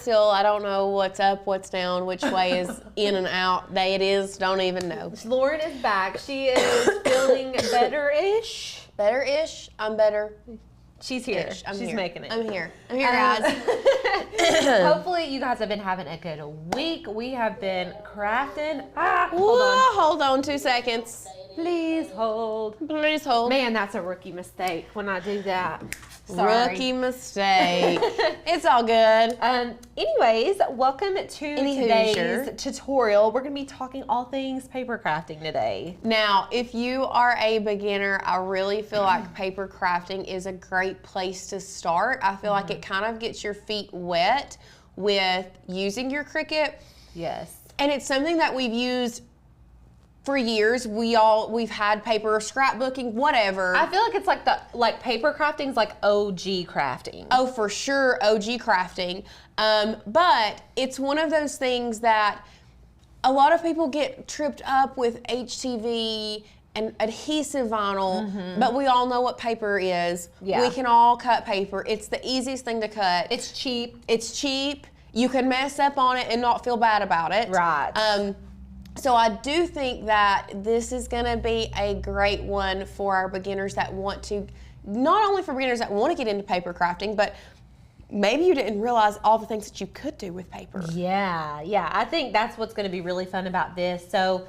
still, I don't know what's up, what's down, which way is in and out. Day it is, don't even know. Lauren is back. She is feeling better-ish. Better-ish? I'm better. She's here. She's here. Making it. I'm here. I'm here, guys. Hopefully you guys have been having a good week. We have been crafting. Hold on 2 seconds. Please hold. Please hold. Man, that's a rookie mistake when I do that. Sorry. Rookie mistake. It's all good. Anyways, welcome to today's tutorial. We're going to be talking all things paper crafting today. Now, if you are a beginner, I really feel like paper crafting is a great place to start. I feel like it kind of gets your feet wet with using your Cricut. Yes. And it's something that we've used for years. We've had paper scrapbooking, whatever. I feel like it's like paper crafting is like OG crafting. Oh, for sure, OG crafting. But it's one of those things that a lot of people get tripped up with HTV and adhesive vinyl, but we all know what paper is. Yeah. We can all cut paper. It's the easiest thing to cut. It's cheap. It's cheap. You can mess up on it and not feel bad about it. Right. So I do think that this is going to be a great one for our beginners that want to, not only for beginners that want to get into paper crafting, but maybe you didn't realize all the things that you could do with paper. Yeah. I think that's what's going to be really fun about this. So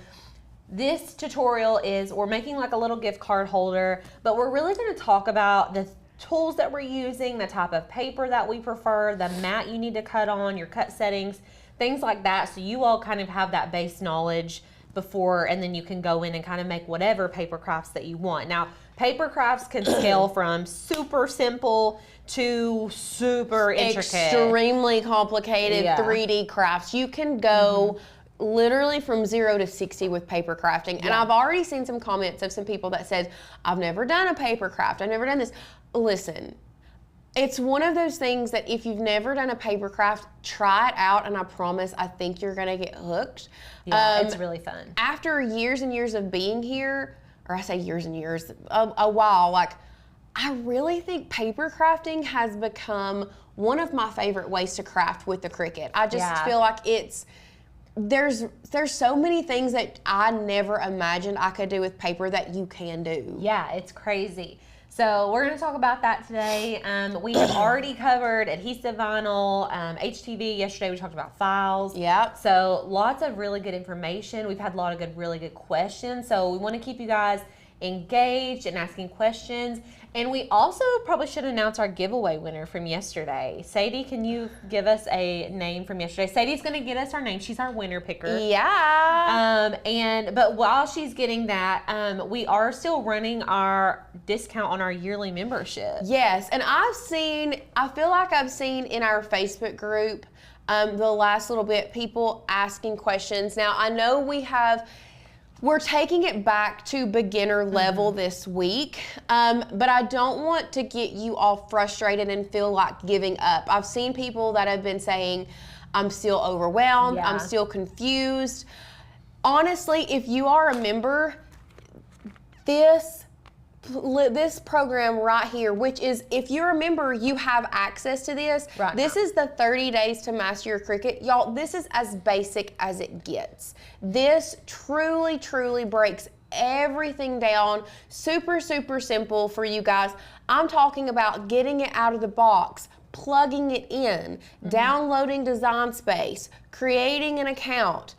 this tutorial is, we're making like a little gift card holder, but we're really going to talk about the tools that we're using, the type of paper that we prefer, the mat you need to cut on, your cut settings, things like that, so you all kind of have that base knowledge before, and then you can go in and kind of make whatever paper crafts that you want. Now, paper crafts can scale from super simple to super intricate. Extremely complicated 3D crafts. You can go literally from 0 to 60 with paper crafting. And I've already seen some comments of some people that said, I've never done a paper craft, I've never done this. Listen, it's one of those things that if you've never done a paper craft, try it out, and I promise, I think you're gonna get hooked. Yeah, it's really fun. After years and years of being here, or I say years and years, a while, like, I really think paper crafting has become one of my favorite ways to craft with the Cricut. I just feel like there's so many things that I never imagined I could do with paper that you can do. Yeah, it's crazy. So we're going to talk about that today. We have already covered adhesive vinyl, HTV. Yesterday we talked about files. Yep. So lots of really good information. We've had a lot of really good questions. So we want to keep you guys engaged and asking questions. And we also probably should announce our giveaway winner from yesterday. Sadie, can you give us a name from yesterday? Sadie's going to get us our name. She's our winner picker. Yeah. But while she's getting that, we are still running our discount on our yearly membership. Yes, and I feel like I've seen in our Facebook group the last little bit people asking questions. Now, I know we're taking it back to beginner level this week, but I don't want to get you all frustrated and feel like giving up. I've seen people that have been saying, I'm still overwhelmed, I'm still confused. Honestly, if you are a member, this program right here, which is, if you're a member, you have access to this. Right. This is the 30 days to master your Cricut. Y'all, this is as basic as it gets. This truly, truly breaks everything down. Super, super simple for you guys. I'm talking about getting it out of the box, plugging it in, downloading Design Space, creating an account,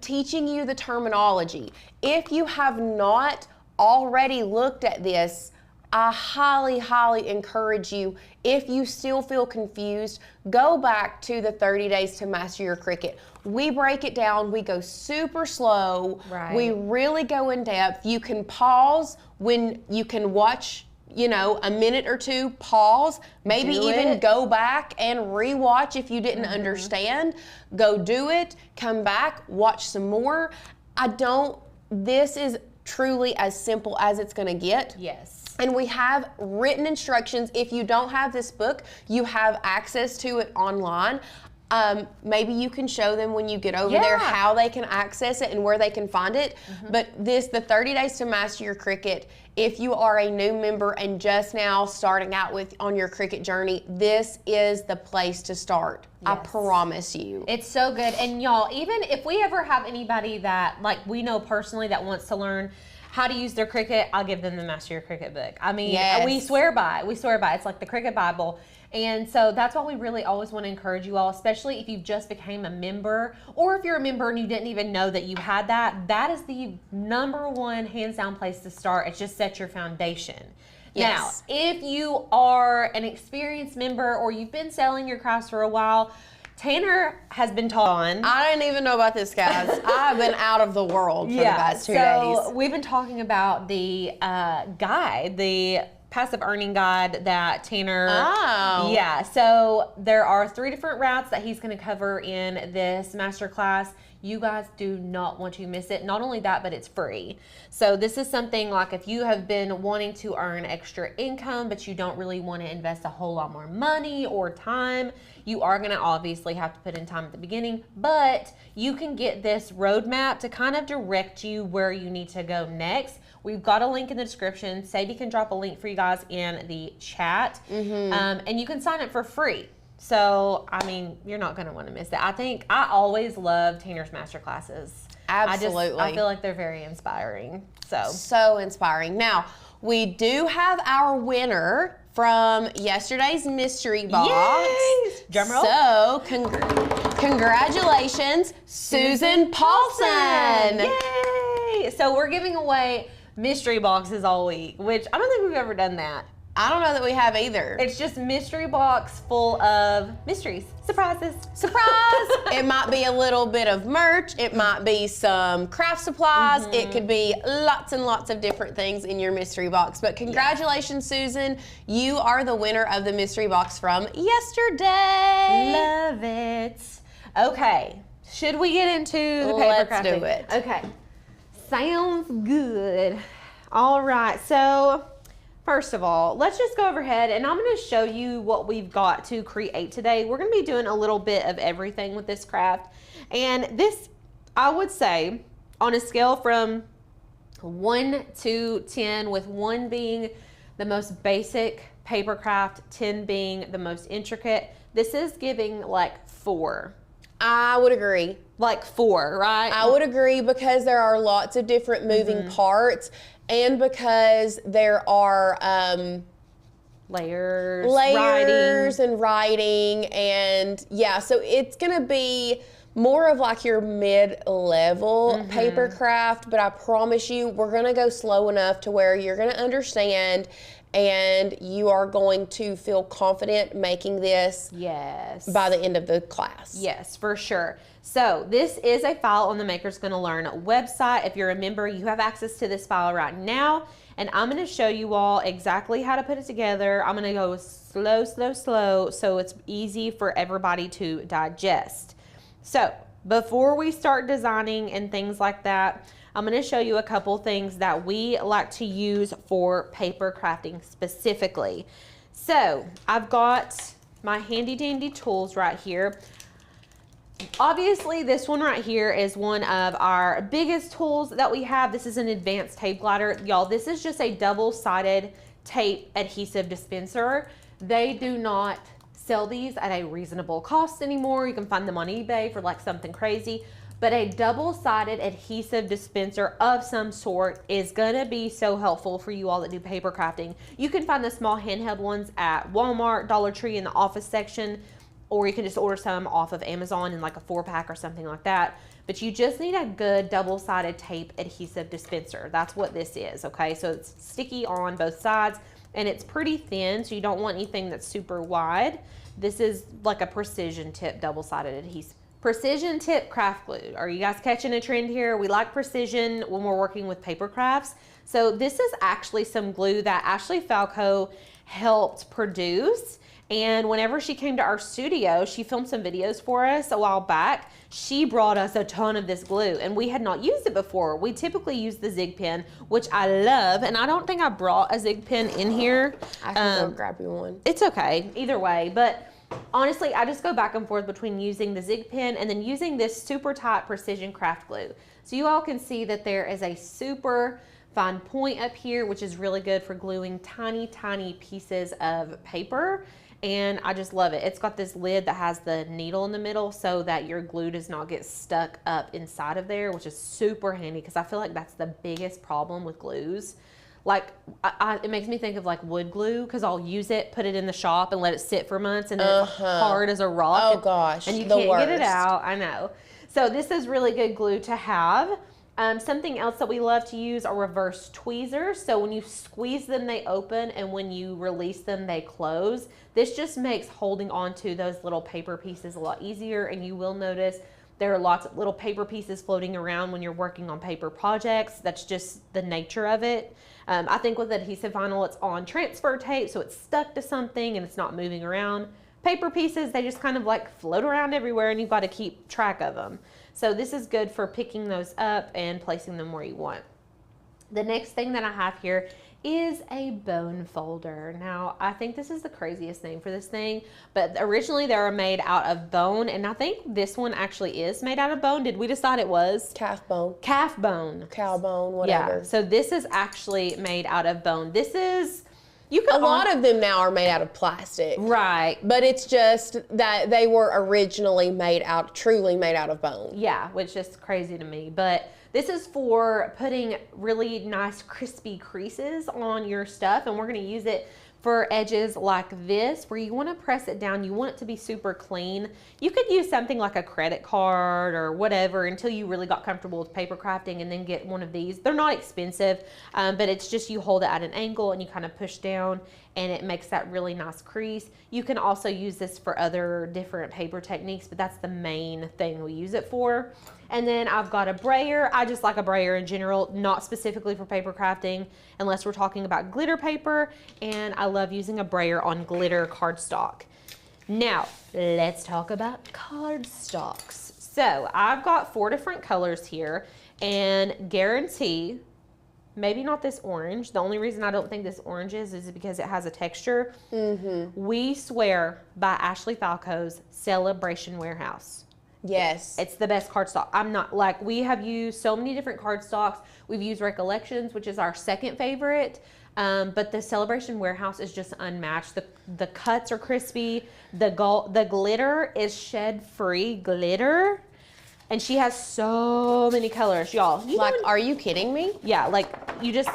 teaching you the terminology. If you have not already looked at this, I highly, highly encourage you, if you still feel confused, go back to the 30 days to master your Cricut. We break it down, we go super slow, we really go in depth. You can pause when you can watch, a minute or two, pause, maybe even go back and rewatch if you didn't understand. Go do it, come back, watch some more. This is truly as simple as it's going to get. Yes. And we have written instructions. If you don't have this book, you have access to it online. Maybe you can show them when you get over there how they can access it and where they can find it. But the 30 Days to Master Your Cricut, if you are a new member and just now starting out on your Cricut journey, this is the place to start. I promise you. It's so good. And y'all, even if we ever have anybody that, like, we know personally that wants to learn how to use their Cricut, I'll give them the Master Your Cricut book. I mean, we swear by it. We swear by it. It's like the Cricut Bible. And so that's why we really always want to encourage you all, especially if you've just became a member, or if you're a member and you didn't even know that you had that. That is the #1 hands down place to start. It's just set your foundation. Now, if you are an experienced member or you've been selling your crafts for a while, Tanner has been taught on. I didn't even know about this, guys. I've been out of the world for the past 2 days. So we've been talking about the guide, the passive earning guide that Tanner. Oh. Yeah. So there are 3 different routes that he's going to cover in this masterclass. You guys do not want to miss it. Not only that, but it's free. So this is something like if you have been wanting to earn extra income, but you don't really want to invest a whole lot more money or time, you are going to obviously have to put in time at the beginning, but you can get this roadmap to kind of direct you where you need to go next. We've got a link in the description. Sadie can drop a link for you guys in the chat, and you can sign up for free. So, I mean, you're not going to want to miss it. I always love Tanner's masterclasses. Absolutely. I feel like they're very inspiring. So inspiring. Now, we do have our winner from yesterday's mystery box. Yay! Drum roll. So, congratulations, Susan Paulson. Yay! So, we're giving away mystery boxes all week, which I don't think we've ever done that. I don't know that we have either. It's just mystery box full of mysteries. Surprises. Surprise! It might be a little bit of merch. It might be some craft supplies. It could be lots and lots of different things in your mystery box. But congratulations, Susan. You are the winner of the mystery box from yesterday. Love it. Okay. Should we get into the paper crafting? Let's do it. Okay. Sounds good. All right. So, first of all, let's just go overhead and I'm going to show you what we've got to create today. We're going to be doing a little bit of everything with this craft. And this, I would say, on a scale from 1 to 10, with 1 being the most basic paper craft, 10 being the most intricate, this is giving like 4. I would agree. Like 4, right? I would agree because there are lots of different moving parts. And because there are layers and writing, and so it's gonna be more of like your mid-level paper craft, but I promise you we're gonna go slow enough to where you're gonna understand and you are going to feel confident making this by the end of the class. Yes, for sure. So this is a file on the Makers Gonna Learn website. If you're a member, you have access to this file right now, and I'm gonna show you all exactly how to put it together. I'm gonna go slow, so it's easy for everybody to digest. So before we start designing and things like that, I'm gonna show you a couple things that we like to use for paper crafting specifically. So I've got my handy dandy tools right here. Obviously, this one right here is one of our biggest tools that we have. This is an advanced tape glider. Y'all, this is just a double-sided tape adhesive dispenser. They do not sell these at a reasonable cost anymore. You can find them on eBay for like something crazy. But a double-sided adhesive dispenser of some sort is gonna be so helpful for you all that do paper crafting. You can find the small handheld ones at Walmart, Dollar Tree in the office section, or you can just order some off of Amazon in like a 4-pack or something like that. But you just need a good double-sided tape adhesive dispenser. That's what this is, okay? So it's sticky on both sides and it's pretty thin, so you don't want anything that's super wide. This is like a precision tip double-sided adhesive. Precision tip craft glue. Are you guys catching a trend here? We like precision when we're working with paper crafts. So this is actually some glue that Ashley Falco helped produce. And whenever she came to our studio, she filmed some videos for us a while back. She brought us a ton of this glue and we had not used it before. We typically use the Zig pen, which I love. And I don't think I brought a Zig pen in here. I can go grab you one. It's okay, either way. But Honestly, I just go back and forth between using the Zig pen and then using this super tight precision craft glue. So you all can see that there is a super fine point up here, which is really good for gluing tiny, tiny pieces of paper. And I just love it. It's got this lid that has the needle in the middle so that your glue does not get stuck up inside of there, which is super handy because I feel like that's the biggest problem with glues. Like, it makes me think of like wood glue because I'll use it, put it in the shop and let it sit for months and then it's hard as a rock. Oh gosh, and you can't get it out. I know. So this is really good glue to have. Something else that we love to use are reverse tweezers. So when you squeeze them, they open, and when you release them, they close. This just makes holding onto those little paper pieces a lot easier, and you will notice there are lots of little paper pieces floating around when you're working on paper projects. That's just the nature of it. I think with adhesive vinyl, it's on transfer tape, so it's stuck to something and it's not moving around. Paper pieces, they just kind of like float around everywhere and you've got to keep track of them. So this is good for picking those up and placing them where you want. The next thing that I have here is a bone folder. Now, I think this is the craziest name for this thing, but originally they were made out of bone, and I think this one actually is made out of bone. Did we decide it was? Calf bone. Calf bone. Cow bone, whatever. Yeah, so this is actually made out of bone. This is, a lot of them now are made out of plastic. Right. But it's just that they were originally truly made out of bone. Yeah, which is crazy to me. But this is for putting really nice crispy creases on your stuff, and we're going to use it for edges like this where you want to press it down. You want it to be super clean. You could use something like a credit card or whatever until you really got comfortable with paper crafting, and then get one of these. They're not expensive, but it's just you hold it at an angle and you kind of push down and it makes that really nice crease. You can also use this for other different paper techniques, but that's the main thing we use it for. And then I've got a brayer. I just like a brayer in general, not specifically for paper crafting, unless we're talking about glitter paper. And I love using a brayer on glitter cardstock. Now, let's talk about cardstocks. So I've got 4 different colors here, and guarantee, maybe not this orange. The only reason I don't think this orange is because it has a texture. We swear by Ashley Falco's Celebration Warehouse. Yes. It's the best cardstock. I'm not like, we have used so many different cardstocks. We've used Recollections, which is our second favorite. But the Celebration Warehouse is just unmatched. The cuts are crispy. The glitter is shed-free glitter. And she has so many colors, y'all. Are you kidding me? Yeah, like you just,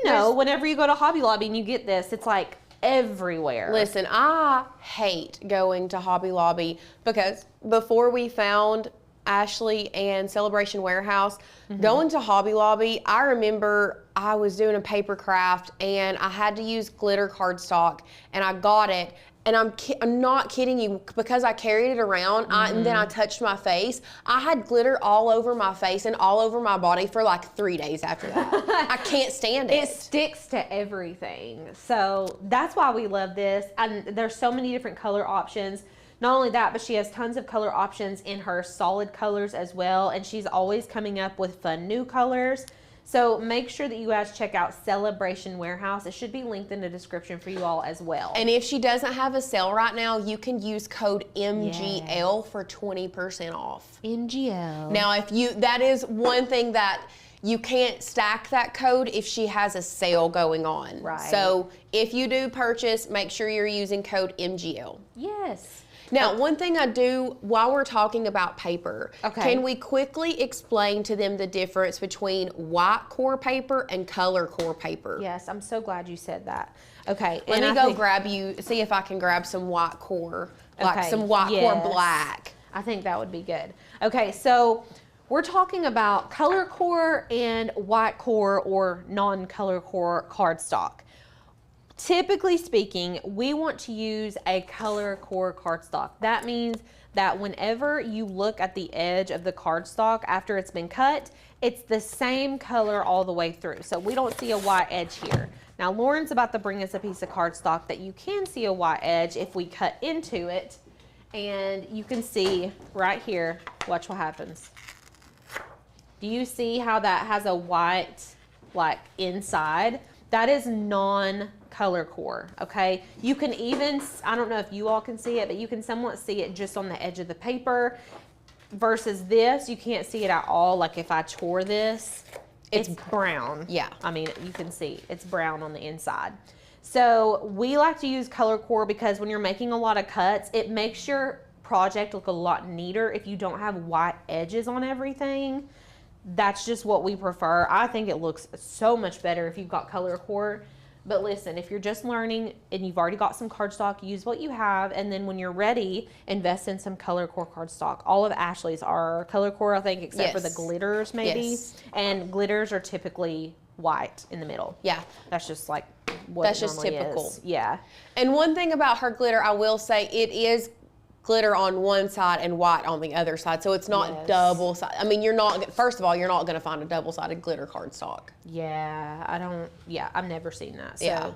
whenever you go to Hobby Lobby and you get this, it's like everywhere. Listen, I hate going to Hobby Lobby because before we found Ashley and Celebration Warehouse, going to Hobby Lobby, I remember I was doing a paper craft and I had to use glitter cardstock, and I got it. And I'm not kidding you, because I carried it around and then I touched my face. I had glitter all over my face and all over my body for like 3 days after that. I can't stand it. It sticks to everything. So that's why we love this. And there's so many different color options. Not only that, but she has tons of color options in her solid colors as well. And she's always coming up with fun new colors. So make sure that you guys check out Celebration Warehouse. It should be linked in the description for you all as well. And if she doesn't have a sale right now, you can use code MGL for 20% off. MGL. Now, that is one thing that you can't stack that code if she has a sale going on. Right. So if you do purchase, make sure you're using code MGL. Yes. Now, one thing I do while we're talking about paper, can we quickly explain to them the difference between white core paper and color core paper? Yes, I'm so glad you said that. Okay. Let me see if I can grab some white core, some white core black. I think that would be good. Okay, so we're talking about color core and white core or non-color core cardstock. Typically speaking, we want to use a color core cardstock. That means that whenever you look at the edge of the cardstock after it's been cut, it's the same color all the way through. So we don't see a white edge here. Now Lauren's about to bring us a piece of cardstock that you can see a white edge if we cut into it. And you can see right here, watch what happens. Do you see how that has a white, like, inside? That is non-color color core, okay? You can even, I don't know if you all can see it, but you can somewhat see it just on the edge of the paper versus this, you can't see it at all. Like if I tore this, it's brown. Yeah. I mean, you can see it's brown on the inside. So we like to use color core because when you're making a lot of cuts, it makes your project look a lot neater if you don't have white edges on everything. That's just what we prefer. I think it looks so much better if you've got color core. But listen, if you're just learning and you've already got some cardstock, use what you have. And then when you're ready, invest in some color core cardstock. All of Ashley's are color core, I think, except for the glitters maybe. Yes. And glitters are typically white in the middle. Yeah. That's just like what That's it just normally typical. is. Yeah. And one thing about her glitter, I will say, it is glitter on one side and white on the other side, so it's not double side. I mean, you're not, first of all, you're not going to find a double-sided glitter cardstock. Yeah, I've never seen that. So Yeah.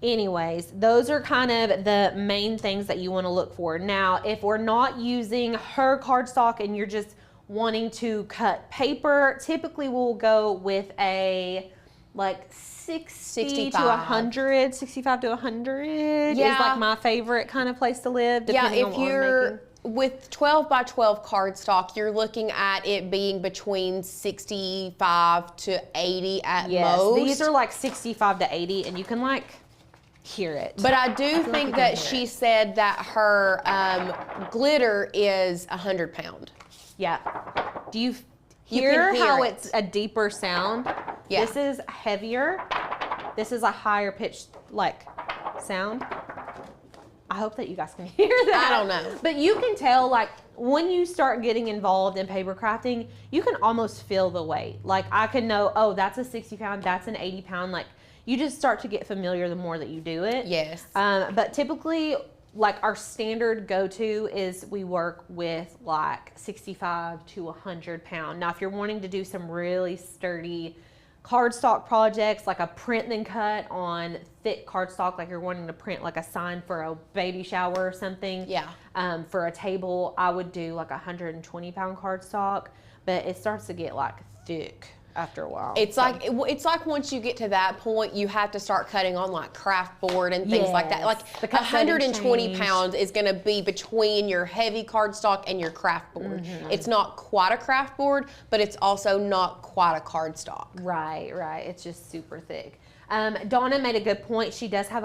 anyways, those are kind of the main things that you want to look for. Now, if we're not using her cardstock and you're just wanting to cut paper, typically we'll go with a like 65 to 100 is like my favorite kind of place to live. Yeah, Depending on if what I'm you're making. with 12 by 12 cardstock, you're looking at it being between 65 to 80 at most. These are like 65 to 80, and you can like hear it. But I do think that she said that her glitter is 100 pound. Yeah. Do you hear hear how it. it's a deeper sound? Yeah. This is heavier. This is a higher pitched like sound. I hope that you guys can hear that. I don't know. But you can tell, like, when you start getting involved in paper crafting, you can almost feel the weight. Like, I can know, oh, that's a 60 pound, that's an 80 pound. Like, you just start to get familiar the more that you do it. Yes. But typically, like, our standard go-to is we work with, like, 65 to 100 pound. Now, if you're wanting to do some really sturdy cardstock projects, like a print then cut on thick cardstock, like you're wanting to print like a sign for a baby shower or something. Yeah. For a table, I would do like 120 pound cardstock, but it starts to get like thick after a while. It's like once you get to that point, you have to start cutting on like craft board and things like that. Like The cut setting 120 change. pounds is going to be between your heavy cardstock and your craft board. It's not quite a craft board, but it's also not quite a cardstock. Right. It's just super thick. Donna made a good point. She does have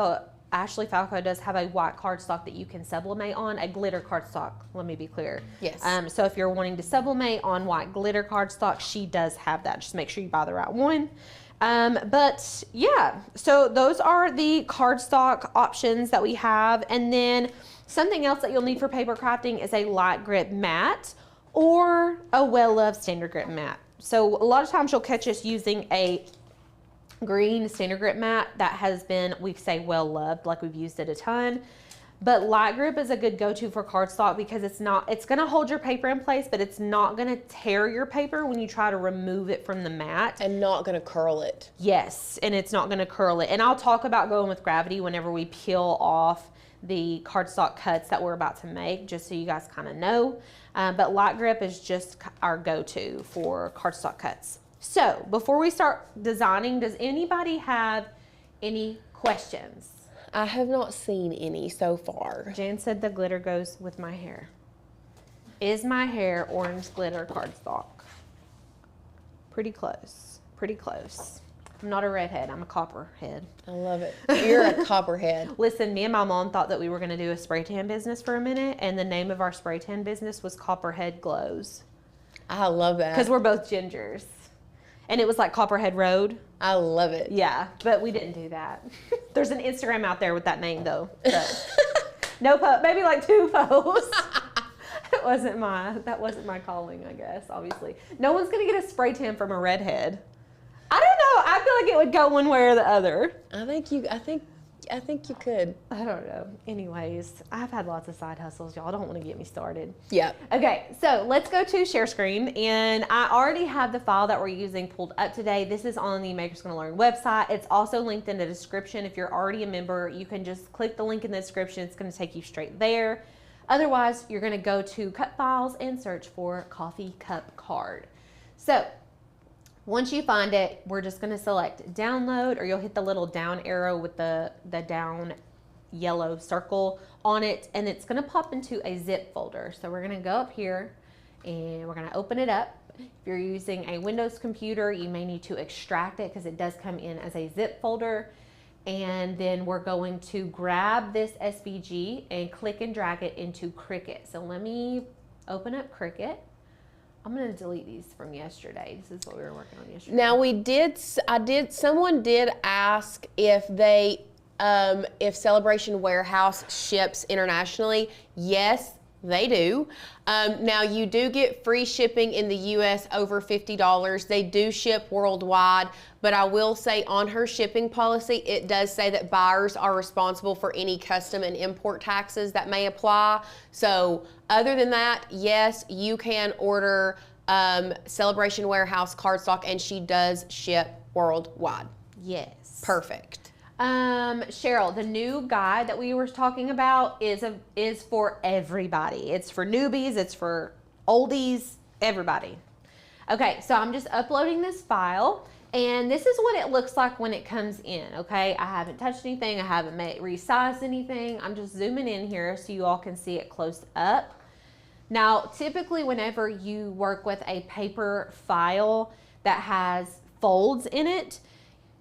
Ashley Falco does have a white cardstock that you can sublimate on, a glitter cardstock, let me be clear. Yes. So if you're wanting to sublimate on white glitter cardstock, she does have that. Just make sure you buy the right one. But yeah, so those are the cardstock options that we have. And then something else that you'll need for paper crafting is a light grip mat or a well-loved standard grip mat. So a lot of times you'll catch us using a green standard grip mat that has been, we say, well loved, like we've used it a ton. But light grip is a good go-to for cardstock because it's going to hold your paper in place, but it's not going to tear your paper when you try to remove it from the mat. And not going to curl it. Yes, and it's not going to curl it. And I'll talk about going with gravity whenever we peel off the cardstock cuts that we're about to make, just so you guys kind of know. But light grip is just our go-to for cardstock cuts. So before we start designing, does anybody have any questions? I have not seen any so far. Jan said the glitter goes with my hair. Is my hair orange glitter cardstock? Pretty close. I'm not a redhead, I'm a copperhead. I love it. You're a copperhead. Listen, me and my mom thought that we were gonna do a spray tan business for a minute, and the name of our spray tan business was Copperhead Glows. I love that. Because we're both gingers. And it was like Copperhead Road. I love it. Yeah, but we didn't do that. There's an Instagram out there with that name though. So. Maybe like 2 posts. That wasn't my calling, I guess, obviously. No one's gonna get a spray tan from a redhead. I don't know. I feel like it would go one way or the other. I think you could. I don't know. Anyways, I've had lots of side hustles, y'all. Don't want to get me started. Yeah. Okay, so let's go to share screen, and I already have the file that we're using pulled up today. This is on the Makers Gonna Learn website. It's also linked in the description. If you're already a member, you can just click the link in the description. It's gonna take you straight there. Otherwise, you're gonna go to Cut Files and search for Coffee Cup Card. So Once you find it, we're just gonna select download, or you'll hit the little down arrow with the down yellow circle on it, and it's gonna pop into a zip folder. So we're gonna go up here and we're gonna open it up. If you're using a Windows computer, you may need to extract it because it does come in as a zip folder. And then we're going to grab this SVG and click and drag it into Cricut. So let me open up Cricut. I'm gonna delete these from yesterday. This is what we were working on yesterday. Now someone did ask if if Celebration Warehouse ships internationally. Yes, they do. Now you do get free shipping in the US over $50. They do ship worldwide, but I will say on her shipping policy, it does say that buyers are responsible for any custom and import taxes that may apply. So other than that, yes, you can order Celebration Warehouse cardstock, and she does ship worldwide. Yes. Perfect. Cheryl, the new guide that we were talking about is for everybody. It's for newbies, it's for oldies, everybody. Okay, so I'm just uploading this file, and this is what it looks like when it comes in, okay? I haven't touched anything, I haven't resized anything. I'm just zooming in here so you all can see it close up. Now, typically whenever you work with a paper file that has folds in it,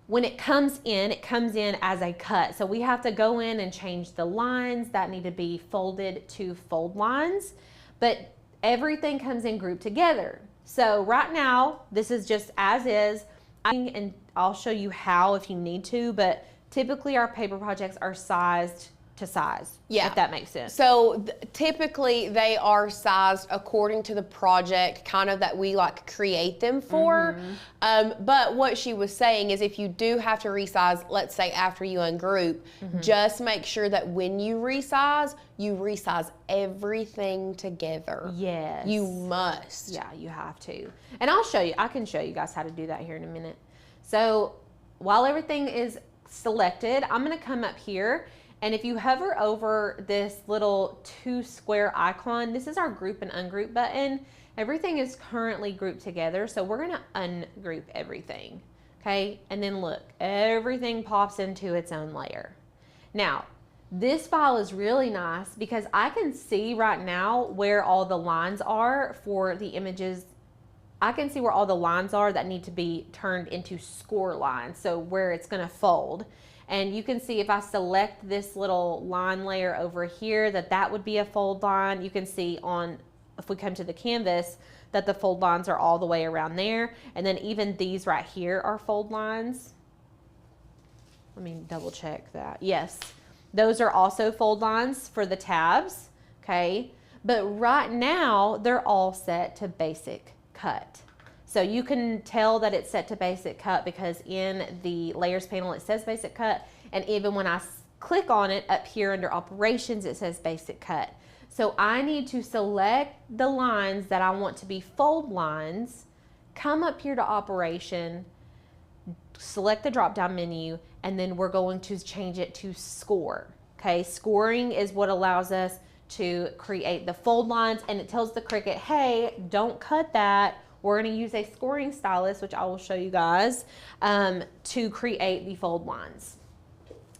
when it comes in as a cut. So we have to go in and change the lines that need to be folded to fold lines, but everything comes in grouped together. So right now, this is just as is, and I'll show you how if you need to, but typically our paper projects are sized to size, yeah, if that makes sense. So typically they are sized according to the project kind of that we like create them for. But what she was saying is if you do have to resize, let's say after you ungroup, just make sure that when you resize everything together. Yes. You must. Yeah, you have to. And I can show you guys how to do that here in a minute. So while everything is selected, I'm gonna come up here. And if you hover over this little 2 square icon, this is our group and ungroup button. Everything is currently grouped together, so we're gonna ungroup everything, okay? And then look, everything pops into its own layer. Now, this file is really nice because I can see right now where all the lines are for the images. I can see where all the lines are that need to be turned into score lines, so where it's gonna fold. And you can see if I select this little line layer over here, that would be a fold line. You can see if we come to the canvas, that the fold lines are all the way around there. And then even these right here are fold lines. Let me double check that. Yes, those are also fold lines for the tabs, okay? But right now, they're all set to basic cut. So you can tell that it's set to basic cut because in the layers panel, it says basic cut. And even when I click on it up here under operations, it says basic cut. So I need to select the lines that I want to be fold lines, come up here to operation, select the drop down menu, and then we're going to change it to score. Okay, scoring is what allows us to create the fold lines, and it tells the Cricut, hey, don't cut that. We're going to use a scoring stylus, which I will show you guys, to create the fold lines.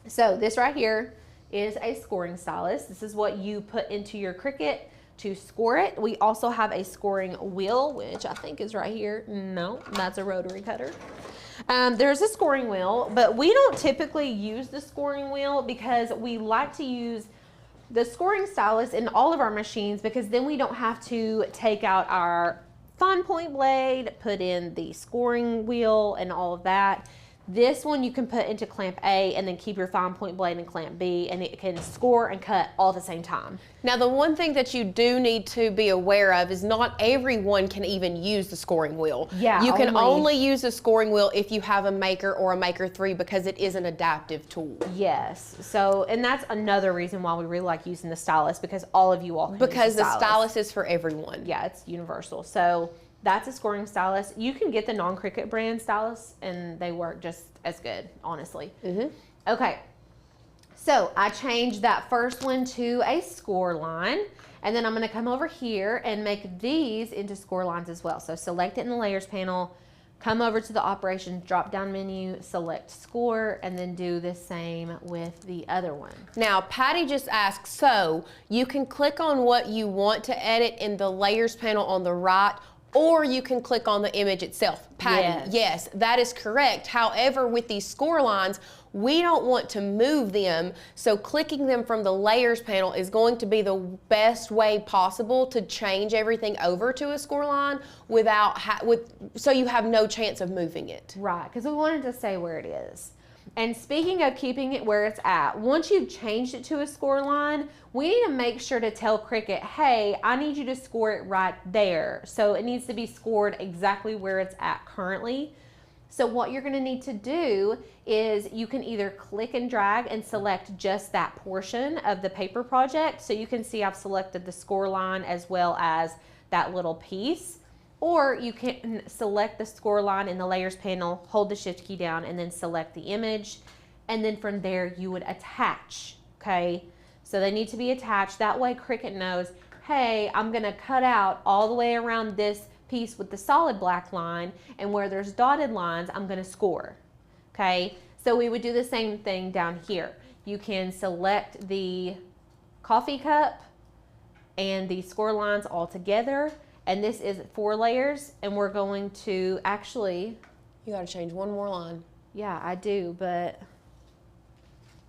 So this right here is a scoring stylus. This is what you put into your Cricut to score it. We also have a scoring wheel, which I think is right here. No, that's a rotary cutter. There's a scoring wheel, but we don't typically use the scoring wheel because we like to use the scoring stylus in all of our machines because then we don't have to take out our fine point blade, put in the scoring wheel and all of that. This one you can put into clamp A and then keep your fine point blade in clamp B, and it can score and cut all at the same time. Now the one thing that you do need to be aware of is not everyone can even use the scoring wheel. Yeah, you can only use the scoring wheel if you have a Maker or a Maker 3 because it is an adaptive tool. Yes, so, and that's another reason why we really like using the stylus because all of you all can because use the stylus is for everyone. Yeah, it's universal. So that's a scoring stylus. You can get the non-Cricut brand stylus and they work just as good, honestly. Okay, so I changed that first one to a score line, and then I'm gonna come over here and make these into score lines as well. So select it in the layers panel, come over to the operations drop-down menu, select score, and then do the same with the other one. Now, Patty just asked, so you can click on what you want to edit in the layers panel on the right, or you can click on the image itself. Patty, yes, that is correct. However, with these score lines, we don't want to move them, so clicking them from the layers panel is going to be the best way possible to change everything over to a score line so you have no chance of moving it. Right, because we wanted to say where it is. And speaking of keeping it where it's at, once you've changed it to a score line, we need to make sure to tell Cricut, hey, I need you to score it right there. So it needs to be scored exactly where it's at currently. So what you're gonna need to do is you can either click and drag and select just that portion of the paper project. So you can see I've selected the score line as well as that little piece. Or you can select the score line in the layers panel, hold the shift key down, and then select the image. And then from there you would attach, okay? So they need to be attached. That way Cricut knows, hey, I'm gonna cut out all the way around this piece with the solid black line, and where there's dotted lines, I'm gonna score, okay? So we would do the same thing down here. You can select the coffee cup and the score lines all together, and this is 4 layers, and we're going to actually... You gotta change one more line. Yeah, I do, but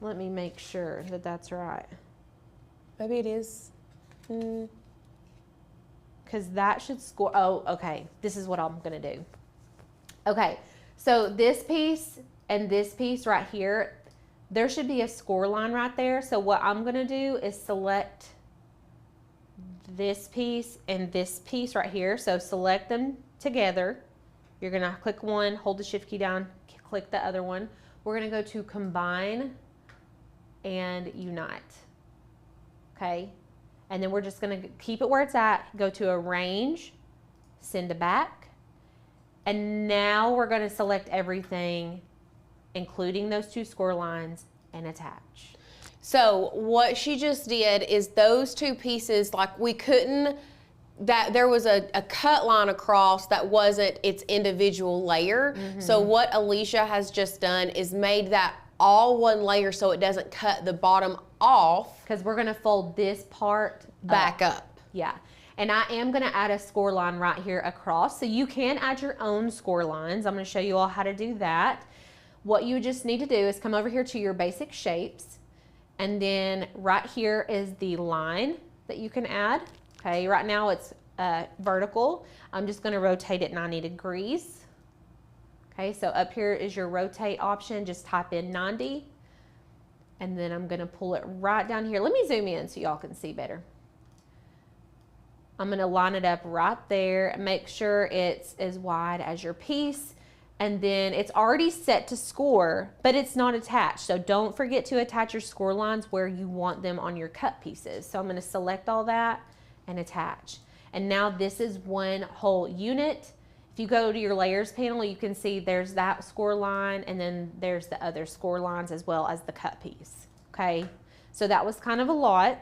let me make sure that that's right. Maybe it is. Because that should score. Oh, okay. This is what I'm going to do. Okay. So this piece and this piece right here, there should be a score line right there. So what I'm going to do is select this piece and this piece right here. So select them together. You're going to click one, hold the shift key down, click the other one. We're going to go to combine and unite. Okay. And then we're just going to keep it where it's at, go to arrange, send to back. And now we're going to select everything, including those 2 score lines, and attach. So what she just did is those 2 pieces, like we couldn't, that there was a cut line across that wasn't its individual layer. So what Alicia has just done is made that all one layer so it doesn't cut the bottom off. Because we're going to fold this part back up. Yeah. And I am going to add a score line right here across. So you can add your own score lines. I'm going to show you all how to do that. What you just need to do is come over here to your basic shapes. And then right here is the line that you can add. Okay, right now it's vertical. I'm just going to rotate it 90 degrees. Okay, so up here is your rotate option. Just type in 90. And then I'm going to pull it right down here. Let me zoom in so y'all can see better. I'm going to line it up right there and make sure it's as wide as your piece. And then it's already set to score, but it's not attached. So don't forget to attach your score lines where you want them on your cut pieces. So I'm going to select all that and attach. And now this is one whole unit. If you go to your layers panel, you can see there's that score line, and then there's the other score lines as well as the cut piece. Okay, so that was kind of a lot.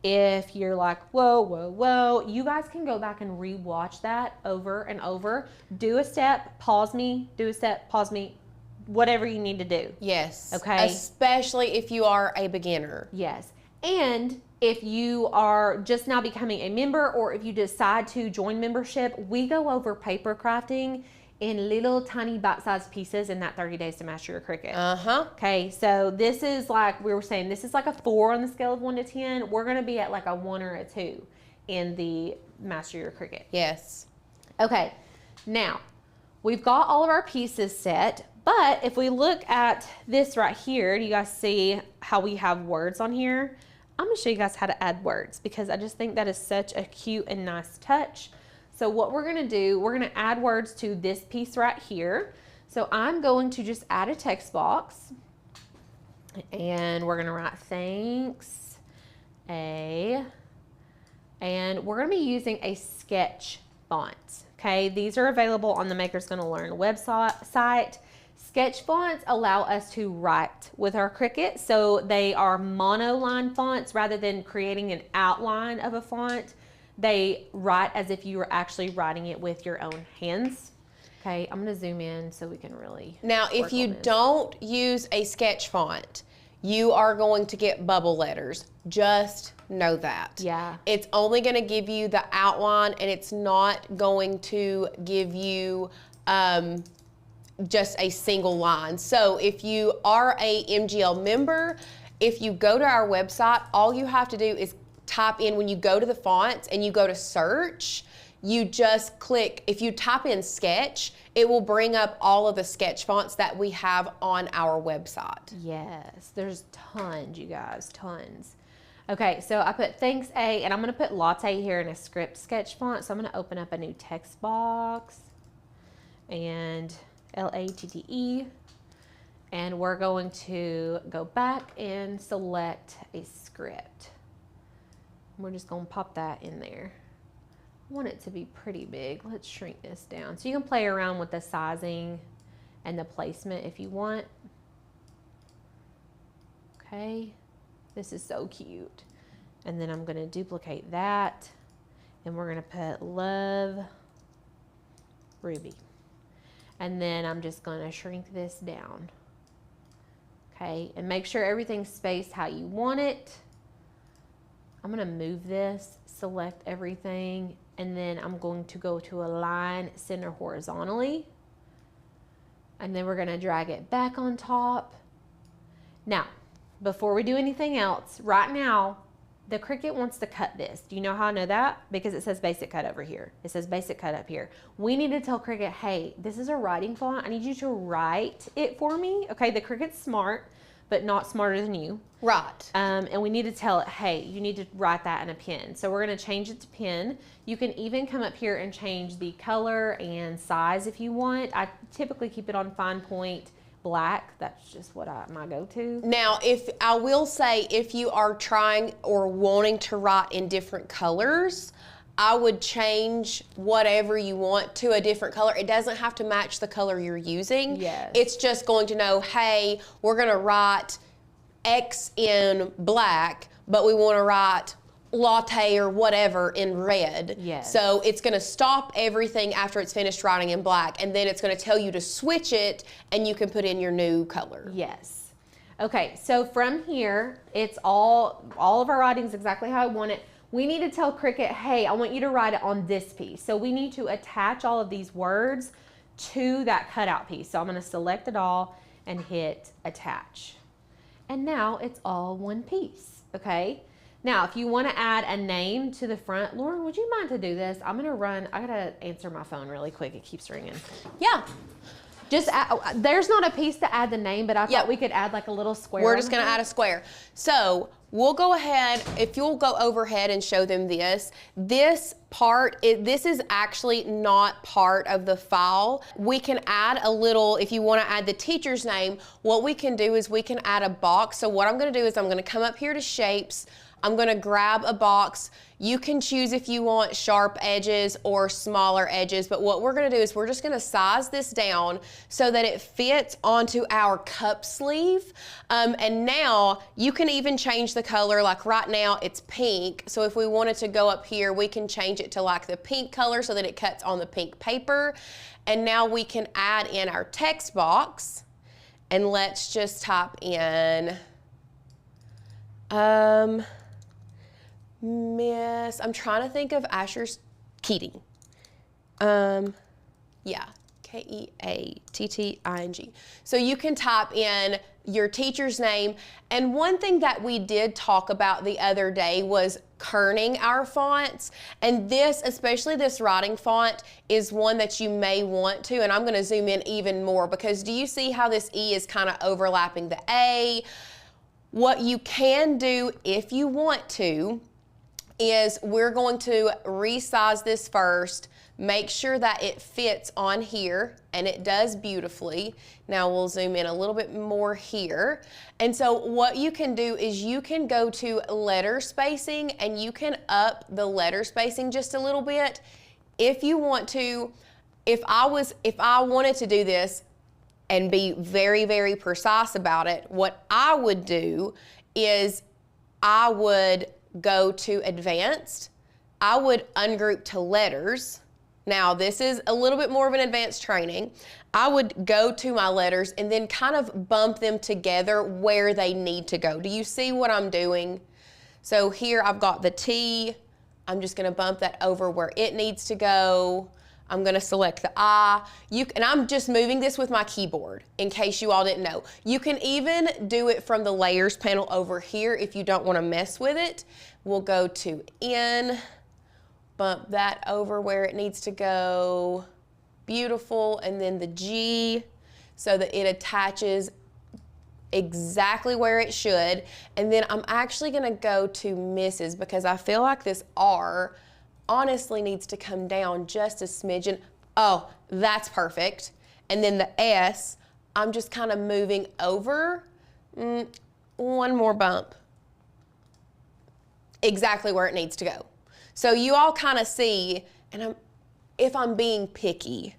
If you're like, whoa, whoa, whoa, you guys can go back and re-watch that over and over. Do a step, pause me, do a step, pause me, whatever you need to do. Yes. Okay. Especially if you are a beginner. Yes. And if you are just now becoming a member, or if you decide to join membership, we go over paper crafting in little tiny bite-sized pieces in that 30 days to master your Cricut. Okay, so this is like we were saying, this is like a 4 on the scale of 1 to 10. We're gonna be at like a 1 or a 2 in the master your Cricut. Yes. Okay, now we've got all of our pieces set, but if we look at this right here, do you guys see how we have words on here? I'm gonna show you guys how to add words because I just think that is such a cute and nice touch. So what we're gonna do, we're gonna add words to this piece right here. So I'm going to just add a text box, and we're gonna write thanks, and we're gonna be using a sketch font. Okay, these are available on the Makers Gonna Learn website. Sketch fonts allow us to write with our Cricut, so they are monoline fonts rather than creating an outline of a font. They write as if you were actually writing it with your own hands. Okay, I'm gonna zoom in so we can really Now, if work you on this. don't use a sketch font, you are going to get bubble letters. Just know that. Yeah. It's only going to give you the outline, and it's not going to give you just a single line. So if you are a MGL member, if you go to our website, all you have to do is type in, when you go to the fonts and you go to search, you just click, if you type in sketch, it will bring up all of the sketch fonts that we have on our website. Yes, there's tons, you guys, tons. Okay, so I put thanks A, and I'm gonna put latte here in a script sketch font. So I'm gonna open up a new text box and LATTE, and we're going to go back and select a script. We're just gonna pop that in there. I want it to be pretty big. Let's shrink this down. So you can play around with the sizing and the placement if you want. Okay, this is so cute. And then I'm gonna duplicate that, and we're gonna put love Ruby. And then I'm just gonna shrink this down. Okay, and make sure everything's spaced how you want it. I'm gonna move this, select everything, and then I'm going to go to align center horizontally. And then we're gonna drag it back on top. Now, before we do anything else, right now, the Cricut wants to cut this. Do you know how I know that? Because it says basic cut over here. It says basic cut up here. We need to tell Cricut, hey, this is a writing font. I need you to write it for me. Okay, the Cricut's smart, but not smarter than you. Right. And we need to tell it, hey, you need to write that in a pen. So we're gonna change it to pen. You can even come up here and change the color and size if you want. I typically keep it on fine point black. That's just what my go-to. Now, if I will say, if you are trying or wanting to write in different colors, I would change whatever you want to a different color. It doesn't have to match the color you're using. Yes. It's just going to know, hey, we're gonna write X in black, but we wanna write latte or whatever in red. Yes. So it's gonna stop everything after it's finished writing in black, and then it's gonna tell you to switch it, and you can put in your new color. Yes. Okay, so from here, it's all of our writing's exactly how I want it. We need to tell Cricut, hey, I want you to write it on this piece. So we need to attach all of these words to that cutout piece. So I'm gonna select it all and hit attach. And now it's all one piece, okay? Now, if you wanna add a name to the front, Lauren, would you mind to do this? I gotta answer my phone really quick. It keeps ringing. Yeah. Just there's not a piece to add the name, but I Yep. thought we could add like a little square. We're on just gonna the add a square. So we'll go ahead, if you'll go overhead and show them this. This part, this is actually not part of the file. We can add a little, if you wanna add the teacher's name, what we can do is we can add a box. So what I'm gonna do is I'm gonna come up here to shapes. I'm gonna grab a box. You can choose if you want sharp edges or smaller edges, but what we're gonna do is we're just gonna size this down so that it fits onto our cup sleeve. And now you can even change the color, like right now it's pink. So if we wanted to go up here, we can change it to like the pink color so that it cuts on the pink paper. And now we can add in our text box, and let's just type in, Miss, I'm trying to think of Asher's Keating. Yeah, Keatting. So you can type in your teacher's name. And one thing that we did talk about the other day was kerning our fonts. And this, especially this writing font, is one that you may want to, and I'm gonna zoom in even more, because do you see how this E is kind of overlapping the A? What you can do if you want to is we're going to resize this first, make sure that it fits on here, and it does beautifully. Now we'll zoom in a little bit more here. And so what you can do is you can go to letter spacing, and you can up the letter spacing just a little bit. If you want to, if I wanted to do this and be very, very precise about it, what I would do is I would go to advanced, I would ungroup to letters, Now, this is a little bit more of an advanced training. I would go to my letters and then kind of bump them together where they need to go. Do you see what I'm doing? So here I've got the T. I'm just gonna bump that over where it needs to go. I'm gonna select the I. And I'm just moving this with my keyboard in case you all didn't know. You can even do it from the layers panel over here if you don't wanna mess with it. We'll go to N. Bump that over where it needs to go. Beautiful. And then the G so that it attaches exactly where it should. And then I'm actually gonna go to Mrs. because I feel like this R honestly needs to come down just a smidgen. Oh, that's perfect. And then the S, I'm just kind of moving over. One more bump. Exactly where it needs to go. So you all kind of see, and if I'm being picky,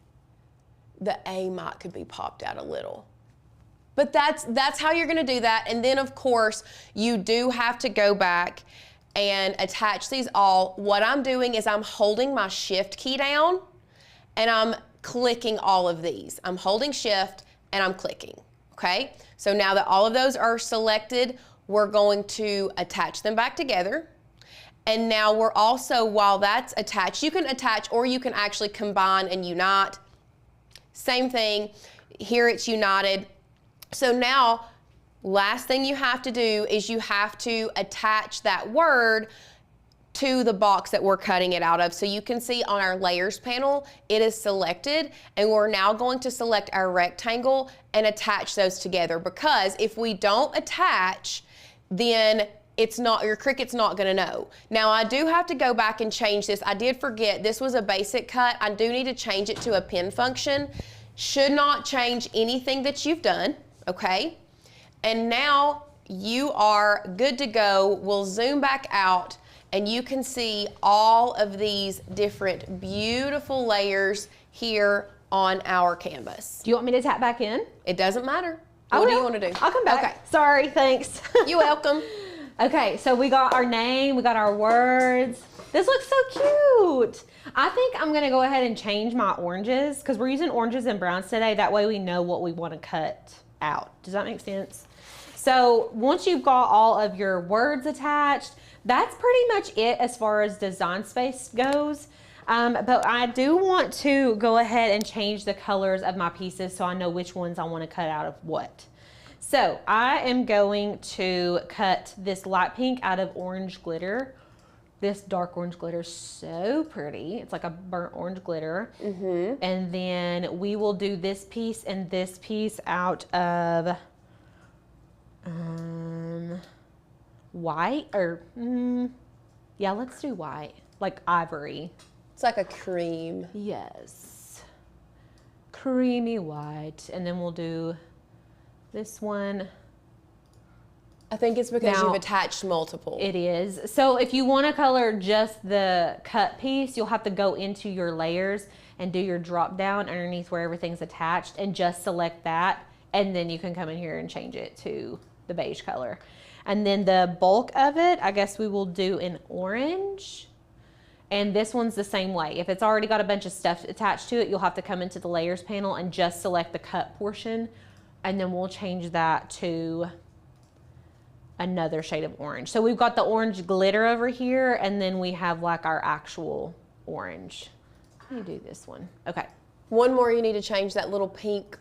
the A could be popped out a little. But that's how you're gonna do that. And then of course, you do have to go back and attach these all. What I'm doing is I'm holding my shift key down and I'm clicking all of these. I'm holding shift and I'm clicking, okay? So now that all of those are selected, we're going to attach them back together. And now we're also, while that's attached, you can attach or you can actually combine and unite. Same thing, here it's united. So now, last thing you have to do is you have to attach that word to the box that we're cutting it out of. So you can see on our layers panel, it is selected, and we're now going to select our rectangle and attach those together, because if we don't attach, then your Cricut's not gonna know. Now I do have to go back and change this. I did forget, this was a basic cut. I do need to change it to a pin function. Should not change anything that you've done, okay? And now you are good to go. We'll zoom back out and you can see all of these different beautiful layers here on our canvas. Do you want me to tap back in? It doesn't matter. What do you want to do? I'll come back. Okay. Sorry, thanks. You're welcome. Okay, so we got our name, we got our words. This looks so cute. I think I'm gonna go ahead and change my oranges because we're using oranges and browns today. That way we know what we want to cut out. Does that make sense? So once you've got all of your words attached, that's pretty much it as far as design space goes. But I do want to go ahead and change the colors of my pieces so I know which ones I want to cut out of what. So I am going to cut this light pink out of orange glitter. This dark orange glitter is so pretty. It's like a burnt orange glitter. Mm-hmm. And then we will do this piece and this piece out of white or, yeah, let's do white, like ivory. It's like a cream. Yes. Creamy white. And then we'll do this one. I think it's because you've attached multiple. It is. So if you want to color just the cut piece, you'll have to go into your layers and do your drop down underneath where everything's attached and just select that. And then you can come in here and change it to the beige color. And then the bulk of it, I guess we will do in orange. And this one's the same way. If it's already got a bunch of stuff attached to it, you'll have to come into the layers panel and just select the cut portion. And then we'll change that to another shade of orange. So we've got the orange glitter over here, and then we have like our actual orange. Let me do this one. Okay. One more, you need to change that little pink,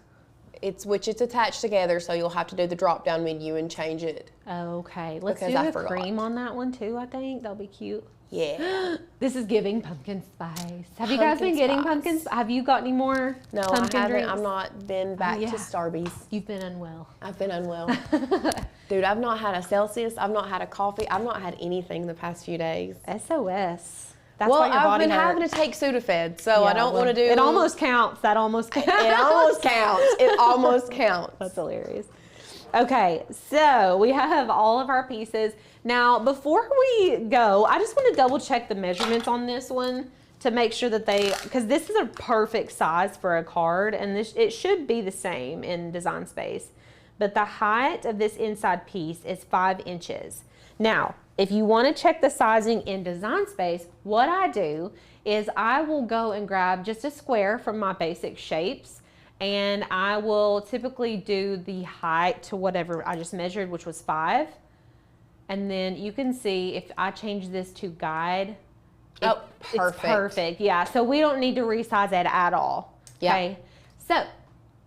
which it's attached together, so you'll have to do the drop down menu and change it. Okay, let's do the cream on that one too, I think. That'll be cute. Yeah. This is giving pumpkin spice. Have you guys been getting pumpkin spice? Have you got any more No, pumpkin I haven't. drinks? I've not been back to Starbucks. You've been unwell. I've been unwell. Dude, I've not had a Celsius. I've not had a coffee. I've not had anything the past few days. SOS. That's why your I've body been hurt. having to take Sudafed, so I don't want to do... It almost counts. That almost counts. It almost counts. It almost counts. That's hilarious. Okay, so we have all of our pieces. Now, before we go, I just want to double check the measurements on this one to make sure that because this is a perfect size for a card, and it should be the same in Design Space. But the height of this inside piece is 5 inches. Now, if you want to check the sizing in Design Space, what I do is I will go and grab just a square from my basic shapes, and I will typically do the height to whatever I just measured, which was 5. And then you can see if I change this to guide, Oh, perfect. it's perfect. Yeah, so we don't need to resize it at all. Yeah. Okay, so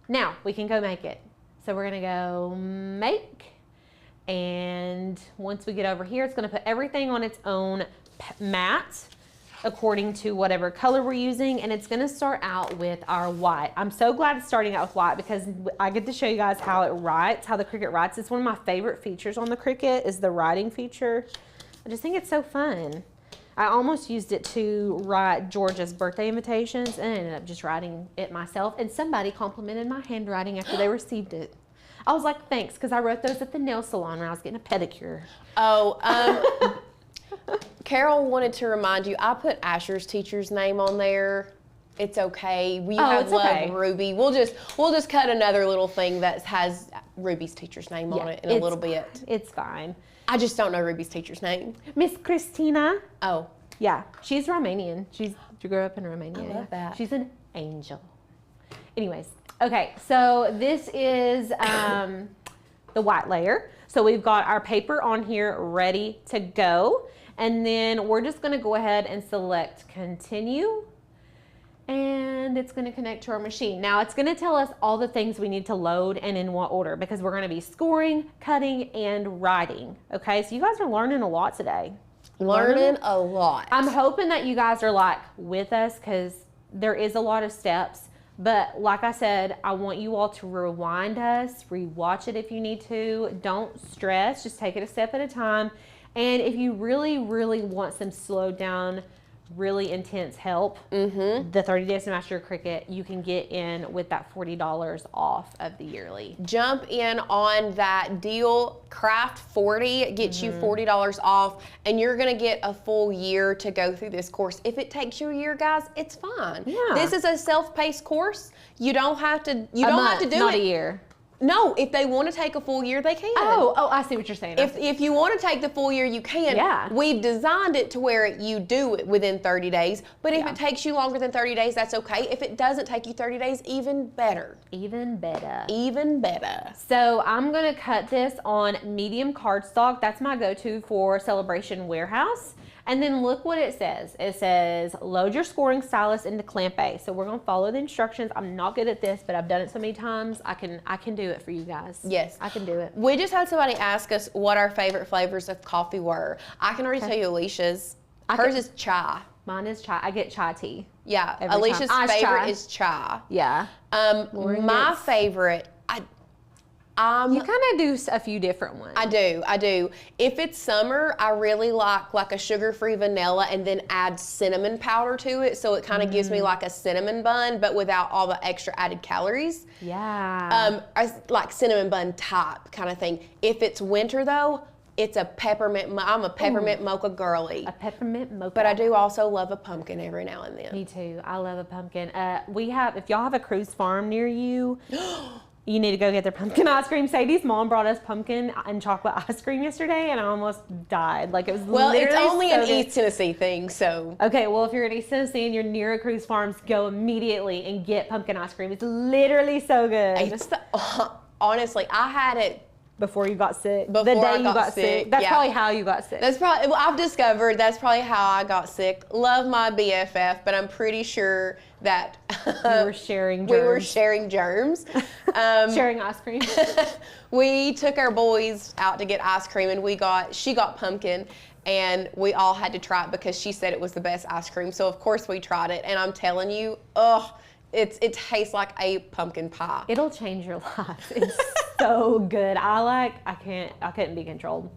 now we can go make it. So we're gonna go make, and once we get over here, it's gonna put everything on its own mat according to whatever color we're using, and it's gonna start out with our white. I'm so glad it's starting out with white because I get to show you guys how it writes, how the Cricut writes. It's one of my favorite features on the Cricut is the writing feature. I just think it's so fun. I almost used it to write Georgia's birthday invitations and ended up just writing it myself, and somebody complimented my handwriting after they received it. I was like, thanks, because I wrote those at the nail salon when I was getting a pedicure. Oh, Carol wanted to remind you, I put Asher's teacher's name on there. It's okay. We have it's Love okay. Ruby. We'll just cut another little thing that has Ruby's teacher's name on it in a little bit. It's fine. I just don't know Ruby's teacher's name. Miss Christina. Oh. Yeah, she's Romanian. She grew up in Romania. I love that. She's an angel. Anyways, okay, so this is the white layer. So we've got our paper on here ready to go. And then we're just gonna go ahead and select continue. And it's gonna connect to our machine. Now it's gonna tell us all the things we need to load and in what order, because we're gonna be scoring, cutting, and writing. Okay, so you guys are learning a lot today. Learning a lot. I'm hoping that you guys are like with us, because there is a lot of steps. But like I said, I want you all to rewind us, rewatch it if you need to. Don't stress, just take it a step at a time. And if you really, really want some slowed down, really intense help, the 30 Days to Master Your Cricut, you can get in with that $40 off of the yearly. Jump in on that deal. Craft 40 gets you $40 off, and you're gonna get a full year to go through this course. If it takes you a year, guys, it's fine. Yeah. This is a self-paced course. You don't have to. You A don't month, have to do not it. a year. No, if they want to take a full year, they can. Oh, I see what you're saying. If you want to take the full year, you can. Yeah. We've designed it to where you do it within 30 days. But if Yeah. it takes you longer than 30 days, that's okay. If it doesn't take you 30 days, even better. Even better. Even better. So I'm gonna cut this on medium cardstock. That's my go-to for Celebration Warehouse. And then look what it says. It says, load your scoring stylus into clamp A. So we're gonna follow the instructions. I'm not good at this, but I've done it so many times. I can do it for you guys. Yes. I can do it. We just had somebody ask us what our favorite flavors of coffee were. I can already tell you Alicia's. Hers is chai. Mine is chai. I get chai tea. Yeah, Every Alicia's time. Iced favorite chai. is chai. Yeah. Lauren My gets- favorite, You kind of do a few different ones. I do. If it's summer, I really like a sugar-free vanilla and then add cinnamon powder to it, so it kind of gives me like a cinnamon bun, but without all the extra added calories. Yeah. I like cinnamon bun type kind of thing. If it's winter though, it's a peppermint. I'm a peppermint mocha girly. A peppermint mocha. But I do also love a pumpkin every now and then. Me too. I love a pumpkin. If y'all have a cruise farm near you, you need to go get their pumpkin ice cream. Sadie's mom brought us pumpkin and chocolate ice cream yesterday, and I almost died. Like, it was Well, it's literally only so an good. East Tennessee thing, so. Okay, well, if you're in East Tennessee and you're near a cruise farms, go immediately and get pumpkin ice cream. It's literally so good. It's honestly, I had it Before you got sick. Before the day I you got got sick. sick, That's yeah. probably how you got sick. That's probably, well, I've discovered that's probably how I got sick. Love my BFF, but I'm pretty sure that you were sharing germs. we were sharing germs. Sharing ice cream. We took our boys out to get ice cream, and she got pumpkin, and we all had to try it because she said it was the best ice cream. So of course we tried it, and I'm telling you, it tastes like a pumpkin pie. It'll change your life. It's so good. I couldn't be controlled.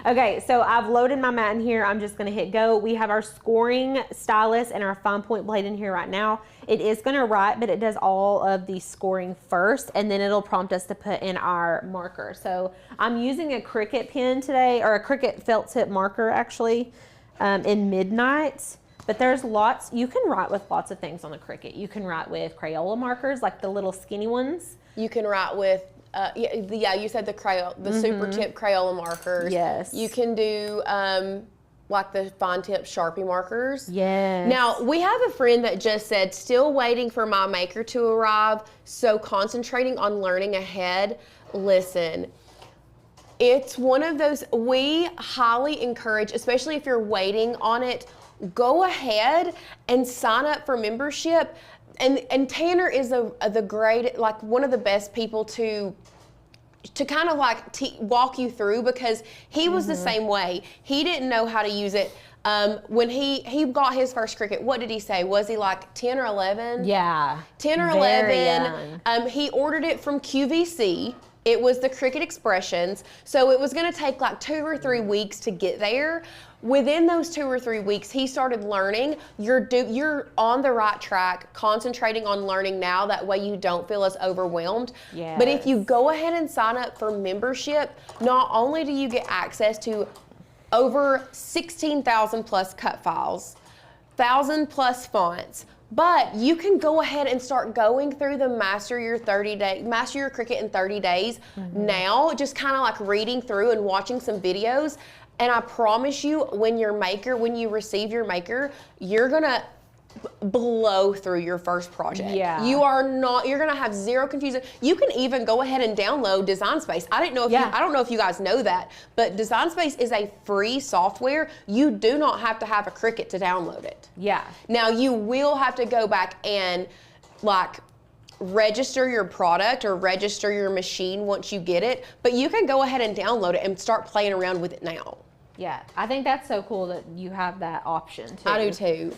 Okay, so I've loaded my mat in here. I'm just gonna hit go. We have our scoring stylus and our fine point blade in here right now. It is gonna write, but it does all of the scoring first, and then it'll prompt us to put in our marker. So I'm using a Cricut pen today, or a Cricut felt tip marker actually, in Midnight. But there's lots, you can write with lots of things on the Cricut. You can write with Crayola markers, like the little skinny ones. You can write with, you said the super tip Crayola markers. Yes. You can do like the fine tip Sharpie markers. Yes. Now, we have a friend that just said, still waiting for my maker to arrive, so concentrating on learning ahead. Listen, it's one of those, we highly encourage, especially if you're waiting on it, go ahead and sign up for membership. And Tanner is the great, like one of the best people to kind of like walk you through, because he was the same way. He didn't know how to use it. When he got his first Cricut, what did he say? Was he like 10 or 11? Yeah. 10 or Very 11. young. He ordered it from QVC. It was the Cricut Expressions. So it was going to take like 2 or 3 weeks to get there. Within those 2 or 3 weeks, he started learning. You're on the right track, concentrating on learning now. That way you don't feel as overwhelmed. Yes. But if you go ahead and sign up for membership, not only do you get access to over 16,000 plus cut files, 1,000 plus fonts, but you can go ahead and start going through the Master Your Cricut in 30 days now, just kind of like reading through and watching some videos. And I promise you, when you receive your maker, you're gonna blow through your first project. Yeah. You're gonna have zero confusion. You can even go ahead and download Design Space. I don't know if you guys know that, but Design Space is a free software. You do not have to have a Cricut to download it. Yeah. Now you will have to go back and like register your product or register your machine once you get it, but you can go ahead and download it and start playing around with it now. Yeah, I think that's so cool that you have that option too. I do too.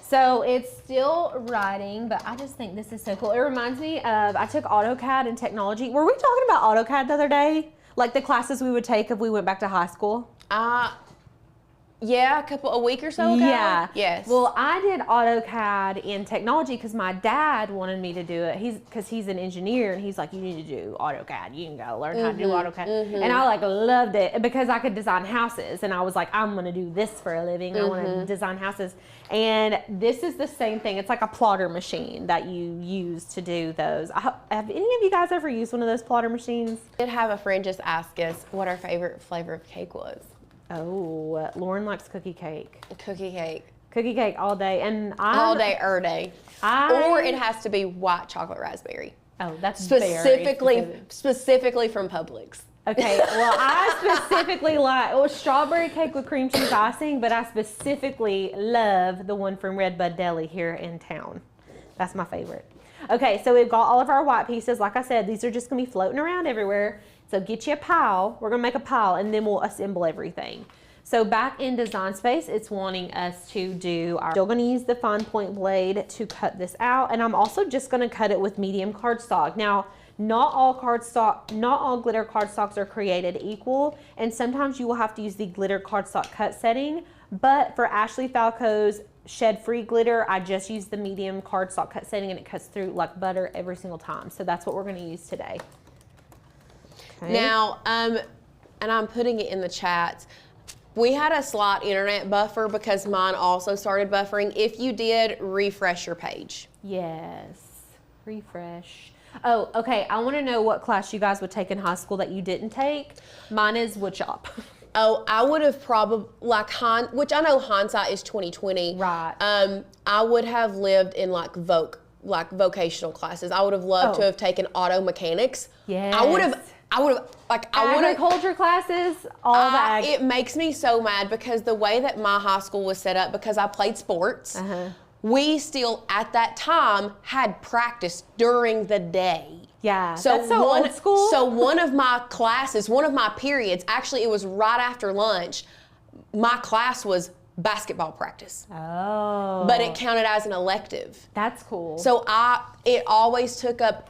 So it's still writing, but I just think this is so cool. It reminds me of, I took AutoCAD and technology. Were we talking about AutoCAD the other day? Like the classes we would take if we went back to high school? Yeah, a week or so ago. Yeah. Yes. Well, I did AutoCAD in technology because my dad wanted me to do it. Because he's an engineer, and he's like, you need to do AutoCAD. You can go learn how to do AutoCAD. And I like loved it because I could design houses. And I was like, I'm going to do this for a living. I want to design houses. And this is the same thing. It's like a plotter machine that you use to do those. Have any of you guys ever used one of those plotter machines? I did have a friend just ask us what our favorite flavor of cake was. Oh, Lauren likes cookie cake. Cookie cake. Cookie cake all day. And all day, every day. Or it has to be white chocolate raspberry. Oh, that's specifically from Publix. Okay, well, I specifically like strawberry cake with cream cheese icing, but I specifically love the one from Red Bud Deli here in town. That's my favorite. Okay, so we've got all of our white pieces. Like I said, these are just going to be floating around everywhere. So get you a pile. We're going to make a pile, and then we'll assemble everything. So back in Design Space, it's wanting us to do our, still going to use the fine point blade to cut this out. And I'm also just going to cut it with medium cardstock. Now, not all glitter cardstocks are created equal. And sometimes you will have to use the glitter cardstock cut setting. But for Ashley Falco's shed-free glitter, I just use the medium cardstock cut setting, and it cuts through like butter every single time. So that's what we're going to use today. Okay. Now, and I'm putting it in the chat. We had a slight internet buffer because mine also started buffering. If you did, refresh your page. Yes, refresh. Oh, okay. I want to know what class you guys would take in high school that you didn't take. Mine is woodshop. Oh, I would have probably, which I know hindsight is 2020. Right. I would have lived in like vocational classes. I would have loved to have taken auto mechanics. Yes. I would have agriculture classes, all that. It makes me so mad because the way that my high school was set up, because I played sports, we still at that time had practice during the day. Yeah, that's so old school. So one of my classes, one of my periods, actually it was right after lunch, my class was basketball practice. Oh. But it counted as an elective. That's cool. So it always took up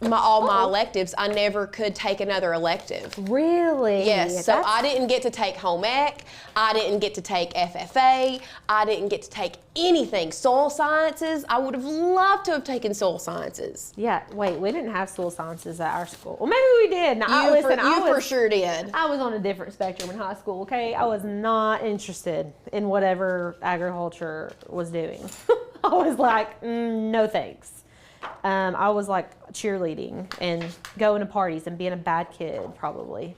all my electives. I never could take another elective. Really? Yes. So I didn't get to take home ec. I didn't get to take FFA. I didn't get to take anything. Soil sciences. I would have loved to have taken soil sciences. Yeah. Wait, we didn't have soil sciences at our school. Well, maybe we did. Now, you for sure did. I was on a different spectrum in high school. Okay, I was not interested in whatever agriculture was doing. I was like, no thanks. I was like cheerleading and going to parties and being a bad kid, probably.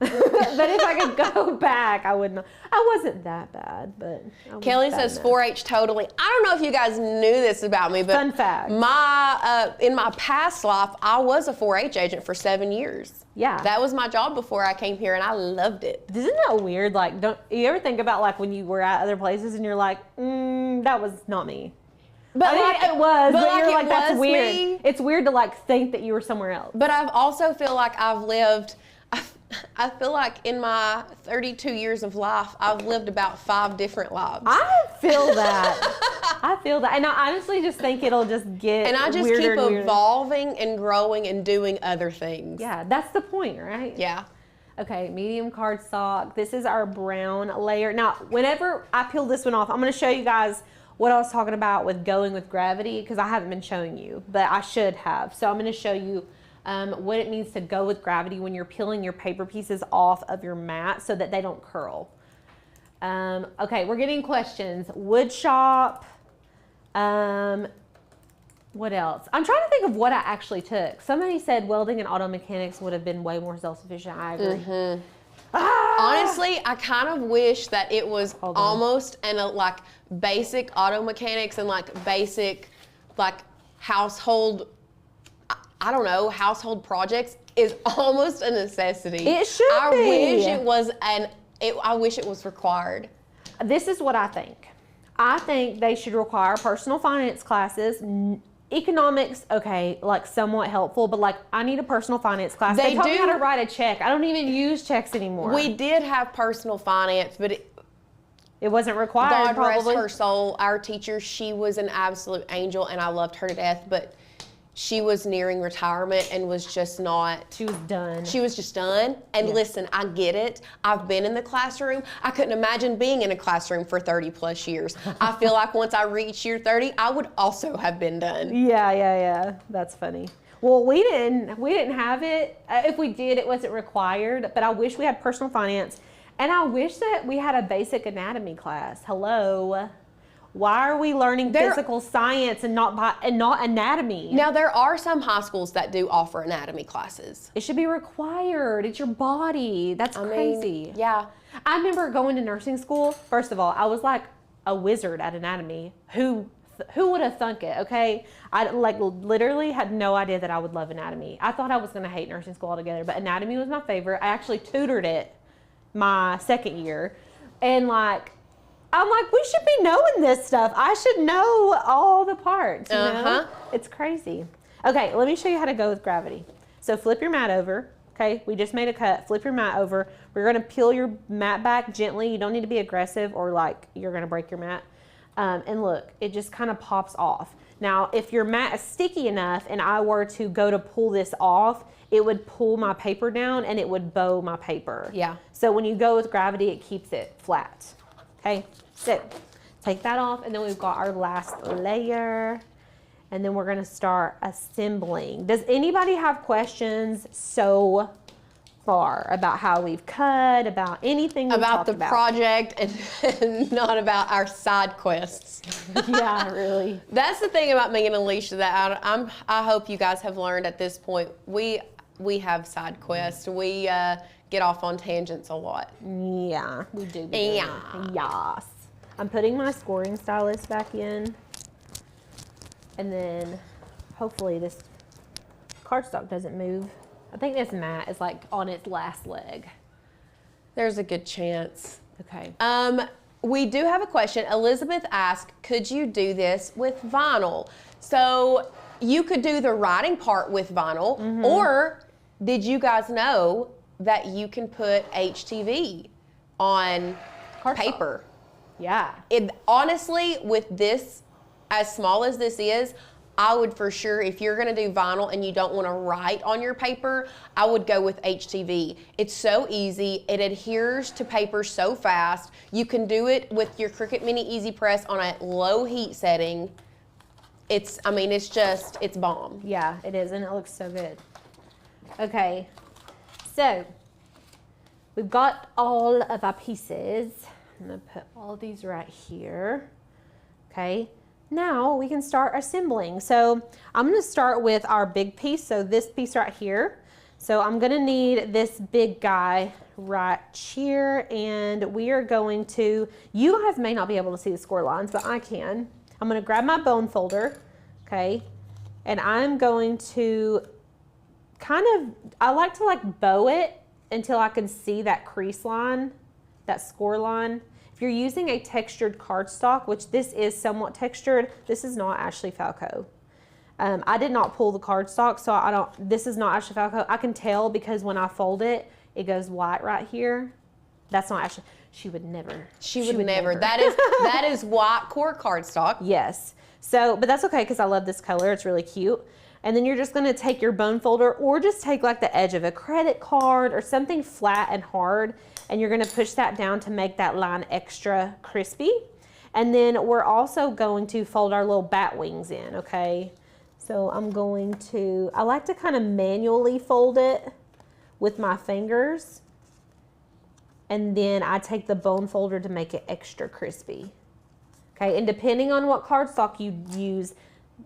But if I could go back, I would not. I wasn't that bad, but Kelly says 4-H totally. I don't know if you guys knew this about me, but fun fact. In my past life, I was a 4-H agent for 7 years. Yeah. That was my job before I came here, and I loved it. Isn't that weird? Like, don't you ever think about like when you were at other places and you're like, that was not me. But I mean, it was, but you're like, that's weird. Me. It's weird to like think that you were somewhere else. But I've also feel like I've lived. I feel like in my 32 years of life, I've lived about 5 different lives. I feel that. I feel that. And I honestly just think it'll just get And I just weirder keep and evolving and growing and doing other things. Yeah, that's the point, right? Yeah. Okay, medium cardstock. This is our brown layer. Now, whenever I peel this one off, I'm going to show you guys what I was talking about with going with gravity, because I haven't been showing you, but I should have. So I'm going to show you what it means to go with gravity when you're peeling your paper pieces off of your mat so that they don't curl. Okay, we're getting questions. Wood shop. What else? I'm trying to think of what I actually took. Somebody said welding and auto mechanics would have been way more self-sufficient. I agree. Mm-hmm. Honestly, I kind of wish that it was almost like basic auto mechanics and like basic like household, I don't know, household projects is almost a necessity. It should be. I wish it was I wish it was required. This is what I think. I think they should require personal finance classes. Economics, okay, like somewhat helpful, but like I need a personal finance class. They taught me how to write a check. I don't even use checks anymore. We did have personal finance, but it wasn't required. God rest her soul. Our teacher, she was an absolute angel, and I loved her to death. But she was nearing retirement and was just not. She was done. She was just done. And listen, I get it. I've been in the classroom. I couldn't imagine being in a classroom for 30 plus years. I feel like once I reached year 30, I would also have been done. Yeah. That's funny. Well, we didn't have it. If we did, it wasn't required. But I wish we had personal finance, and I wish that we had a basic anatomy class. Hello. Why are we learning physical science and not anatomy? Now, there are some high schools that do offer anatomy classes. It should be required. It's your body. That's crazy. Mean, yeah. I remember going to nursing school. First of all, I was like a wizard at anatomy. Who would have thunk it, okay? I like literally had no idea that I would love anatomy. I thought I was going to hate nursing school altogether, but anatomy was my favorite. I actually tutored it my second year. And like, I'm like, we should be knowing this stuff. I should know all the parts, you know? It's crazy. Okay, let me show you how to go with gravity. So flip your mat over, okay? We just made a cut. Flip your mat over. We're gonna peel your mat back gently. You don't need to be aggressive or like you're gonna break your mat. And look, it just kind of pops off. Now, if your mat is sticky enough and I were to go to pull this off, it would pull my paper down and it would bow my paper. Yeah. So when you go with gravity, it keeps it flat. Okay, so take that off, and then we've got our last layer, and then we're gonna start assembling. Does anybody have questions so far about how we've cut, about anything we've about talked the project and not about our side quests? Yeah, really. That's the thing about me and Alicia that I hope you guys have learned at this point. We have side quests. We get off on tangents a lot. Yeah, we do. Yes. I'm putting my scoring stylus back in, and then hopefully this cardstock doesn't move. I think this mat is like on its last leg. There's a good chance. Okay. We do have a question. Elizabeth asked, could you do this with vinyl? So you could do the writing part with vinyl, or did you guys know that you can put HTV on paper? Yeah. Honestly, with this, as small as this is, I would for sure, if you're gonna do vinyl and you don't wanna write on your paper, I would go with HTV. It's so easy, it adheres to paper so fast. You can do it with your Cricut Mini Easy Press on a low heat setting. It's bomb. Yeah, it is, and it looks so good. Okay, so we've got all of our pieces. I'm gonna put all these right here. Okay, now we can start assembling. So I'm gonna start with our big piece, so this piece right here. So I'm gonna need this big guy right here, and we are going to, you guys may not be able to see the score lines, but I can. I'm gonna grab my bone folder, okay? And I'm going to I like to like bow it until I can see that crease line, that score line. If you're using a textured cardstock, which this is somewhat textured, this is not Ashley Falco. I did not pull the cardstock, so this is not Ashley Falco. I can tell because when I fold it, it goes white right here. That's not Ashley. She would never. She would never. That is white core cardstock. Yes. So, but that's okay because I love this color. It's really cute. And then you're just gonna take your bone folder or just take like the edge of a credit card or something flat and hard, and you're gonna push that down to make that line extra crispy. And then we're also going to fold our little bat wings in, okay? So I like to kind of manually fold it with my fingers. And then I take the bone folder to make it extra crispy. Okay, and depending on what cardstock you use,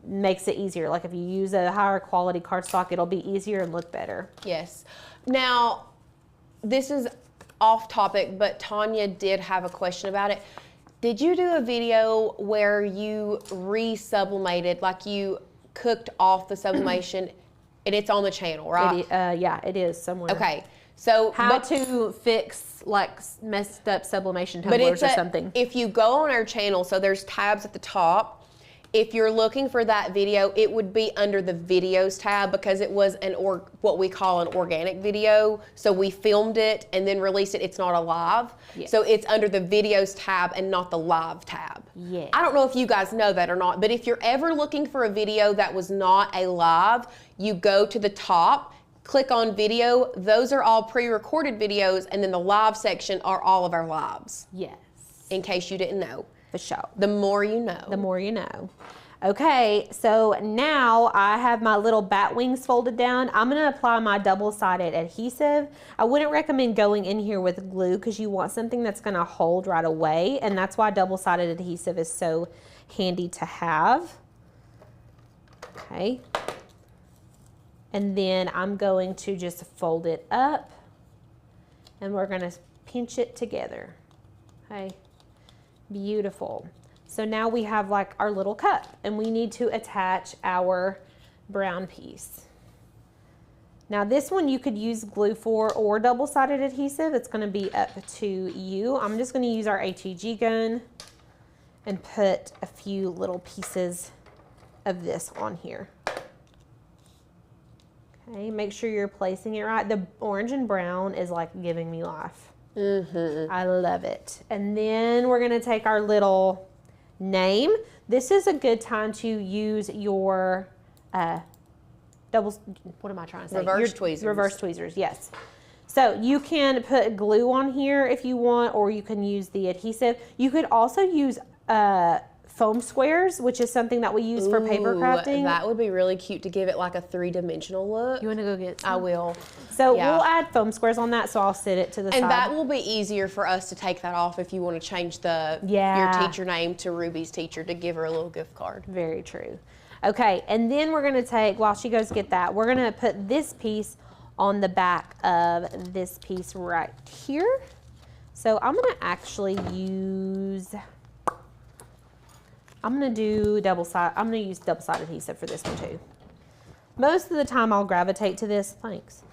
makes it easier. Like if you use a higher quality cardstock, it'll be easier and look better. Yes. Now, this is off topic, but Tanya did have a question about it. Did you do a video where you re-sublimated, like you cooked off the sublimation, and it's on the channel, right? Yeah, it is somewhere. Okay. So how to fix like messed up sublimation tumblers or something. If you go on our channel, so there's tabs at the top. If you're looking for that video, it would be under the videos tab because it was what we call an organic video. So we filmed it and then released it. It's not a live. Yes. So it's under the videos tab and not the live tab. Yeah. I don't know if you guys know that or not, but if you're ever looking for a video that was not a live, you go to the top, click on video. Those are all pre-recorded videos, and then the live section are all of our lives. Yes. In case you didn't know. For sure. The more you know. The more you know. Okay, so now I have my little bat wings folded down. I'm gonna apply my double-sided adhesive. I wouldn't recommend going in here with glue because you want something that's gonna hold right away, and that's why double-sided adhesive is so handy to have. Okay. And then I'm going to just fold it up, and we're gonna pinch it together. Okay. Beautiful. So now we have like our little cup, and we need to attach our brown piece. Now this one you could use glue for or double-sided adhesive. It's going to be up to you. I'm just going to use our HEG gun and put a few little pieces of this on here. Okay, make sure you're placing it right. The orange and brown is like giving me life. Mm-hmm. I love it. And then we're gonna take our little name. This is a good time to use your what am I trying to say? Reverse tweezers. Reverse tweezers, yes. So you can put glue on here if you want, or you can use the adhesive. You could also use foam squares, which is something that we use for paper crafting. That would be really cute to give it like a three-dimensional look. You want to go get some? I will. So we'll add foam squares on that, so I'll sit it to the side. And that will be easier for us to take that off if you want to change your teacher name to Ruby's teacher to give her a little gift card. Very true. Okay, and then we're going to take, while she goes get that, we're going to put this piece on the back of this piece right here. So I'm going to actually use... I'm going to use double-sided adhesive for this one too. Most of the time I'll gravitate to this, thanks,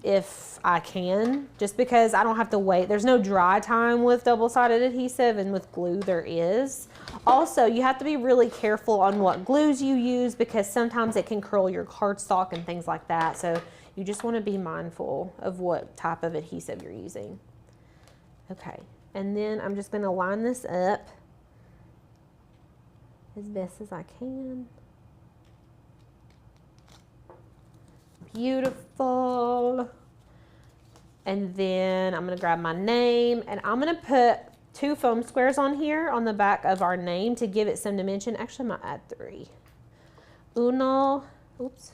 if I can, just because I don't have to wait. There's no dry time with double-sided adhesive, and with glue there is. Also, you have to be really careful on what glues you use because sometimes it can curl your cardstock and things like that. So you just want to be mindful of what type of adhesive you're using. Okay, and then I'm just going to line this up as best as I can. Beautiful. And then I'm gonna grab my name, and I'm gonna put 2 foam squares on here on the back of our name to give it some dimension. Actually, I might add 3. Uno, oops.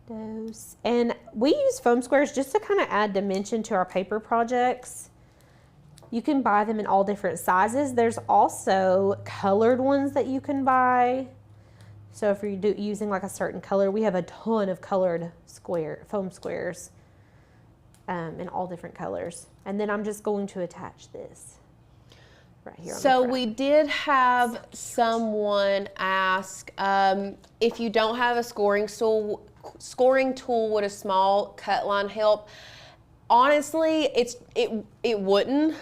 Dos. And we use foam squares just to kind of add dimension to our paper projects. You can buy them in all different sizes. There's also colored ones that you can buy. So if you're using like a certain color, we have a ton of colored foam squares in all different colors. And then I'm just going to attach this right here. So we did have someone ask if you don't have a scoring tool, would a small cut line help? Honestly, it wouldn't,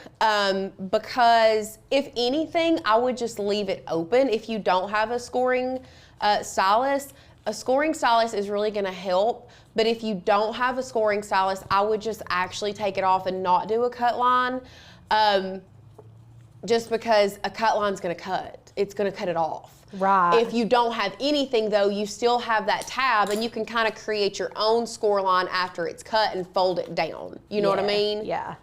because if anything, I would just leave it open. If you don't have a scoring stylus, a scoring stylus is really going to help. But if you don't have a scoring stylus, I would just actually take it off and not do a cut line, just because a cut line's going to cut. It's going to cut it off. Right. If you don't have anything, though, you still have that tab, and you can kind of create your own score line after it's cut and fold it down. You know what I mean? Yeah.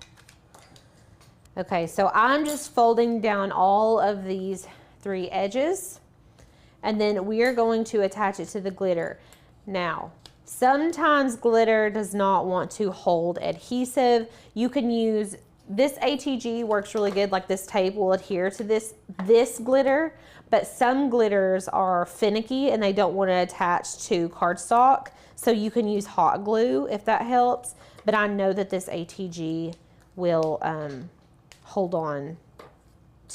Okay, so I'm just folding down all of these 3 edges, and then we are going to attach it to the glitter. Now, sometimes glitter does not want to hold adhesive. You can use this ATG, works really good. Like this tape will adhere to this glitter, but some glitters are finicky and they don't want to attach to cardstock. So you can use hot glue if that helps. But I know that this ATG will hold on.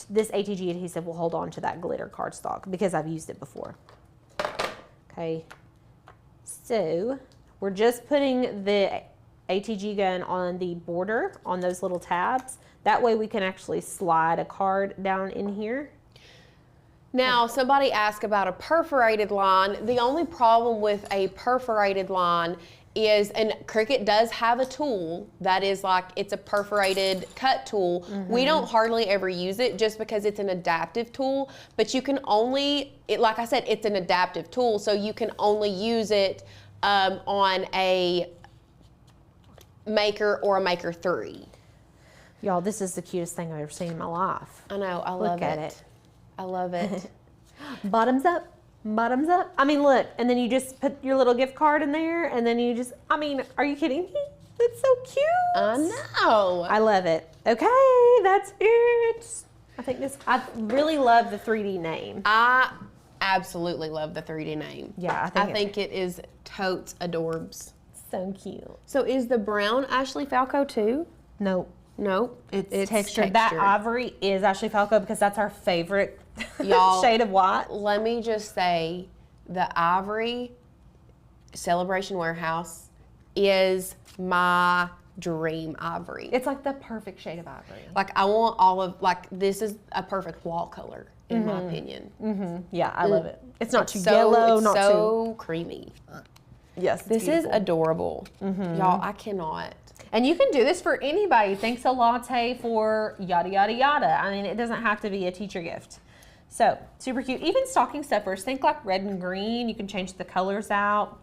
This ATG adhesive will hold on to that glitter cardstock because I've used it before. Okay, so we're just putting the ATG gun on the border on those little tabs. That way we can actually slide a card down in here. Now, somebody asked about a perforated line. The only problem with a perforated line is, and Cricut does have a tool that is like, it's a perforated cut tool. We don't hardly ever use it just because it's an adaptive tool, but you can only, like I said, it's an adaptive tool, so you can only use it on a Maker or a Maker 3. Y'all, this is the cutest thing I've ever seen in my life. I know, I love it. Look at it. I love it. Bottoms up, bottoms up. I mean, look, and then you just put your little gift card in there, and then you just, I mean, are you kidding me? That's so cute. I know. I love it. Okay, that's it. I really love the 3D name. I absolutely love the 3D name. Yeah, I think it is totes adorbs. So cute. So is the brown Ashley Falco too? Nope. Nope. It's textured. That ivory is Ashley Falco because that's our favorite shade of white. Let me just say, the ivory Celebration Warehouse is my dream ivory. It's like the perfect shade of ivory. Like I want all of, like this is a perfect wall color in my opinion. Yeah, I love it. It's not too yellow, it's not so creamy. Yes, this is adorable. Y'all, I cannot. And you can do this for anybody. Thanks a latte for yada, yada, yada. I mean, it doesn't have to be a teacher gift. So, super cute. Even stocking stuffers. Think like red and green. You can change the colors out.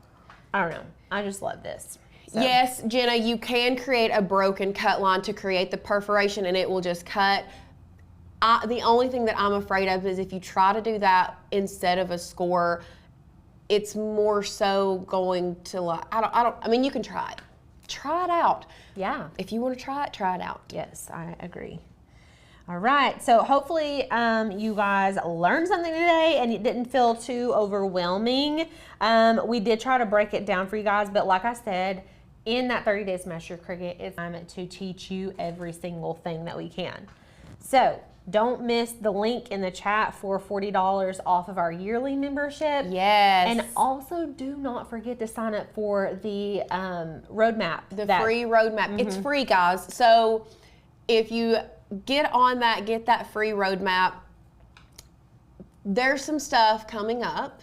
I don't know. I just love this. So. Yes, Jenna, you can create a broken cut line to create the perforation and it will just cut. The only thing that I'm afraid of is if you try to do that instead of a score, it's more so going to like, I mean, you can try it. Try it out. Yeah. If you want to try it out. Yes, I agree. All right. So hopefully you guys learned something today and it didn't feel too overwhelming. We did try to break it down for you guys, but like I said, in that 30 Days Master Cricut, it's time to teach you every single thing that we can. So don't miss the link in the chat for $40 off of our yearly membership. Yes. And also do not forget to sign up for the roadmap. The free roadmap. It's free, guys. So if you get on that, get that free roadmap, there's some stuff coming up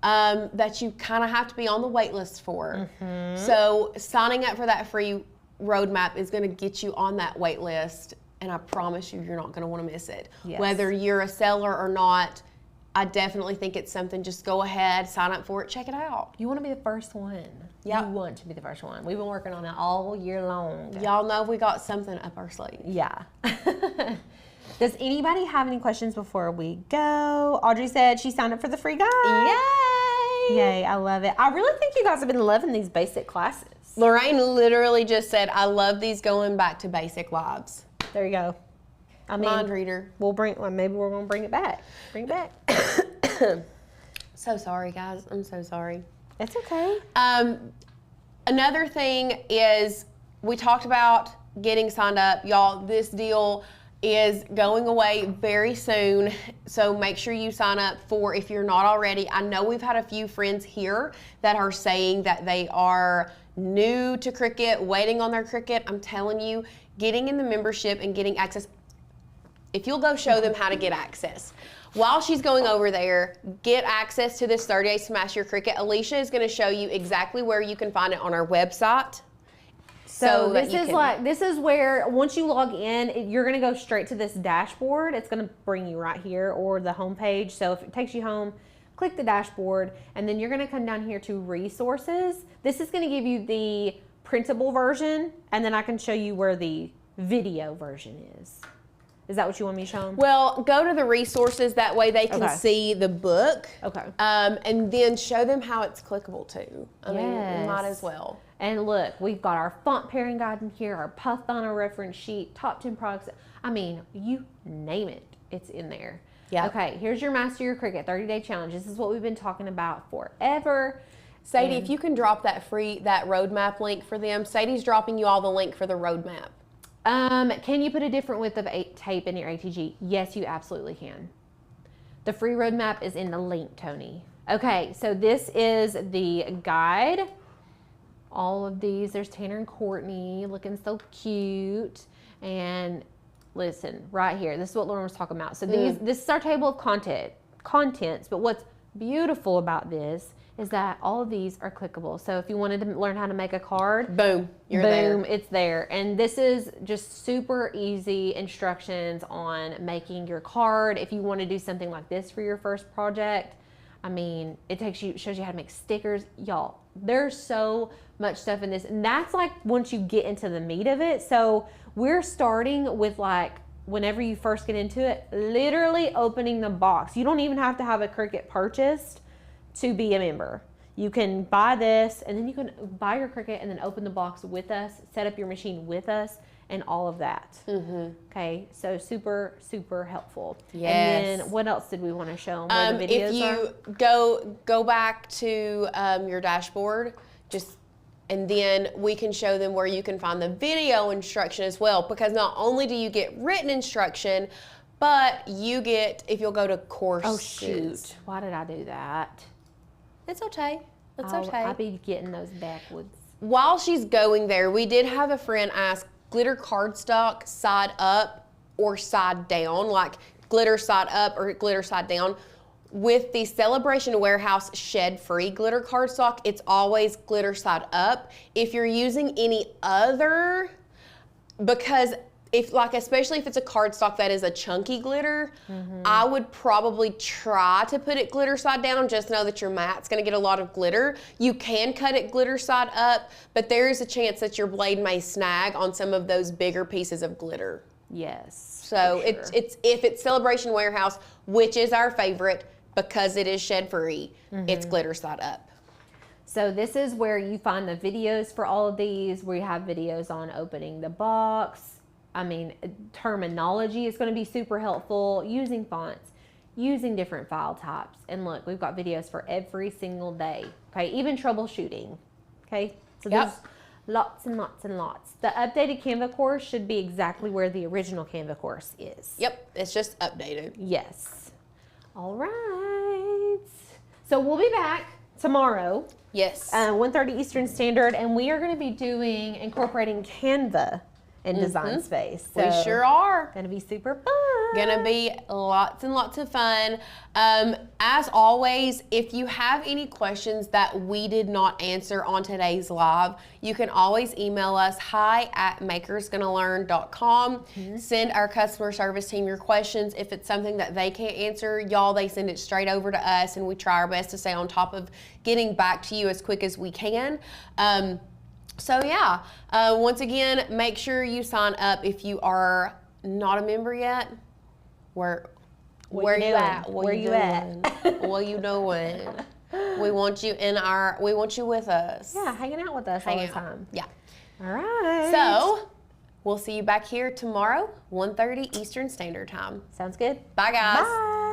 that you kind of have to be on the wait list for. So signing up for that free roadmap is going to get you on that wait list. And I promise you, you're not going to want to miss it. Yes. Whether you're a seller or not, I definitely think it's something. Just go ahead, sign up for it, check it out. You want to be the first one. Yeah. You want to be the first one. We've been working on it all year long. Y'all know we got something up our sleeve. Yeah. Does anybody have any questions before we go? Audrey said she signed up for the free guide. Yay! Yay, I love it. I really think you guys have been loving these basic classes. Lorraine literally just said, I love these going back to basic lives. There you go. I mean, Mind reader. maybe we're going to bring it back. Bring it back. So sorry, guys. I'm so sorry. It's okay. Another thing is we talked about getting signed up. Y'all, this deal is going away very soon. So make sure you sign up for, if you're not already. I know we've had a few friends here that are saying that they are new to Cricut, waiting on their Cricut. I'm telling you, getting in the membership and getting access, if you'll go show them how to get access. While she's going over there, get access to this 30 Days to Master Your Cricut. Alicia is going to show you exactly where you can find it on our website. So this is where once you log in, you're going to go straight to this dashboard. It's going to bring you right here or the home page. So if it takes you home, click the dashboard, and then you're going to come down here to resources. This is going to give you the printable version, and then I can show you where the video version is. Is that what you want me to show them? Well, go to the resources. That way they can see the book. Okay. And then show them how it's clickable too. I mean, might as well. And look, we've got our font pairing guide in here, our Pathfinder reference sheet, top 10 products. I mean, you name it, it's in there. Yeah. Okay, here's your Master Your Cricut 30-day challenge. This is what we've been talking about forever. Sadie, if you can drop that roadmap link for them. Sadie's dropping you all the link for the roadmap. Can you put a different width of tape in your ATG? Yes, you absolutely can. The free roadmap is in the link, Tony. Okay, so this is the guide. All of these, there's Tanner and Courtney looking so cute. And listen, right here, this is what Lauren was talking about. So this is our table of contents, but what's beautiful about this is that all of these are clickable. So if you wanted to learn how to make a card, boom, there. It's there. And this is just super easy instructions on making your card. If you want to do something like this for your first project, I mean, shows you how to make stickers. Y'all, there's so much stuff in this. And that's like once you get into the meat of it. So we're starting with like, whenever you first get into it, literally opening the box. You don't even have to have a Cricut purchased to be a member. You can buy this, and then you can buy your Cricut and then open the box with us, set up your machine with us, and all of that. Okay, so super, super helpful. Yes. And then what else did we want to show them? Where the videos if you go back to your dashboard, and then we can show them where you can find the video instruction as well, because not only do you get written instruction, but you get, if you'll go to courses. Oh shoot, why did I do that? It's okay. It's okay. I'll be getting those backwards. While she's going there, we did have a friend ask, glitter cardstock side up or side down, like glitter side up or glitter side down. With the Celebration Warehouse shed-free glitter cardstock, it's always glitter side up. If you're using any other, because especially if it's a cardstock that is a chunky glitter, I would probably try to put it glitter side down. Just know that your mat's gonna get a lot of glitter. You can cut it glitter side up, but there is a chance that your blade may snag on some of those bigger pieces of glitter. Yes. So it's if it's Celebration Warehouse, which is our favorite because it is shed free, it's glitter side up. So this is where you find the videos for all of these. We have videos on opening the box. I mean, terminology is going to be super helpful, using fonts, using different file types. And look, we've got videos for every single day, okay? Even troubleshooting, okay? So there's lots and lots and lots. The updated Canva course should be exactly where the original Canva course is. Yep, it's just updated. Yes. All right. So we'll be back tomorrow. Yes. 1:30 Eastern Standard, and we are going to be incorporating Canva in Design Space. So we sure are. Gonna be super fun. Gonna be lots and lots of fun. As always, if you have any questions that we did not answer on today's live, you can always email us hi@makersgonnalearn.com. Send our customer service team your questions. If it's something that they can't answer, y'all, they send it straight over to us, and we try our best to stay on top of getting back to you as quick as we can. So yeah, once again, make sure you sign up if you are not a member yet. Where you at? What you doing? We want you with us. Yeah, hanging out with us all the time. Yeah. All right. So we'll see you back here tomorrow, 1:30 Eastern Standard Time. Sounds good. Bye, guys. Bye.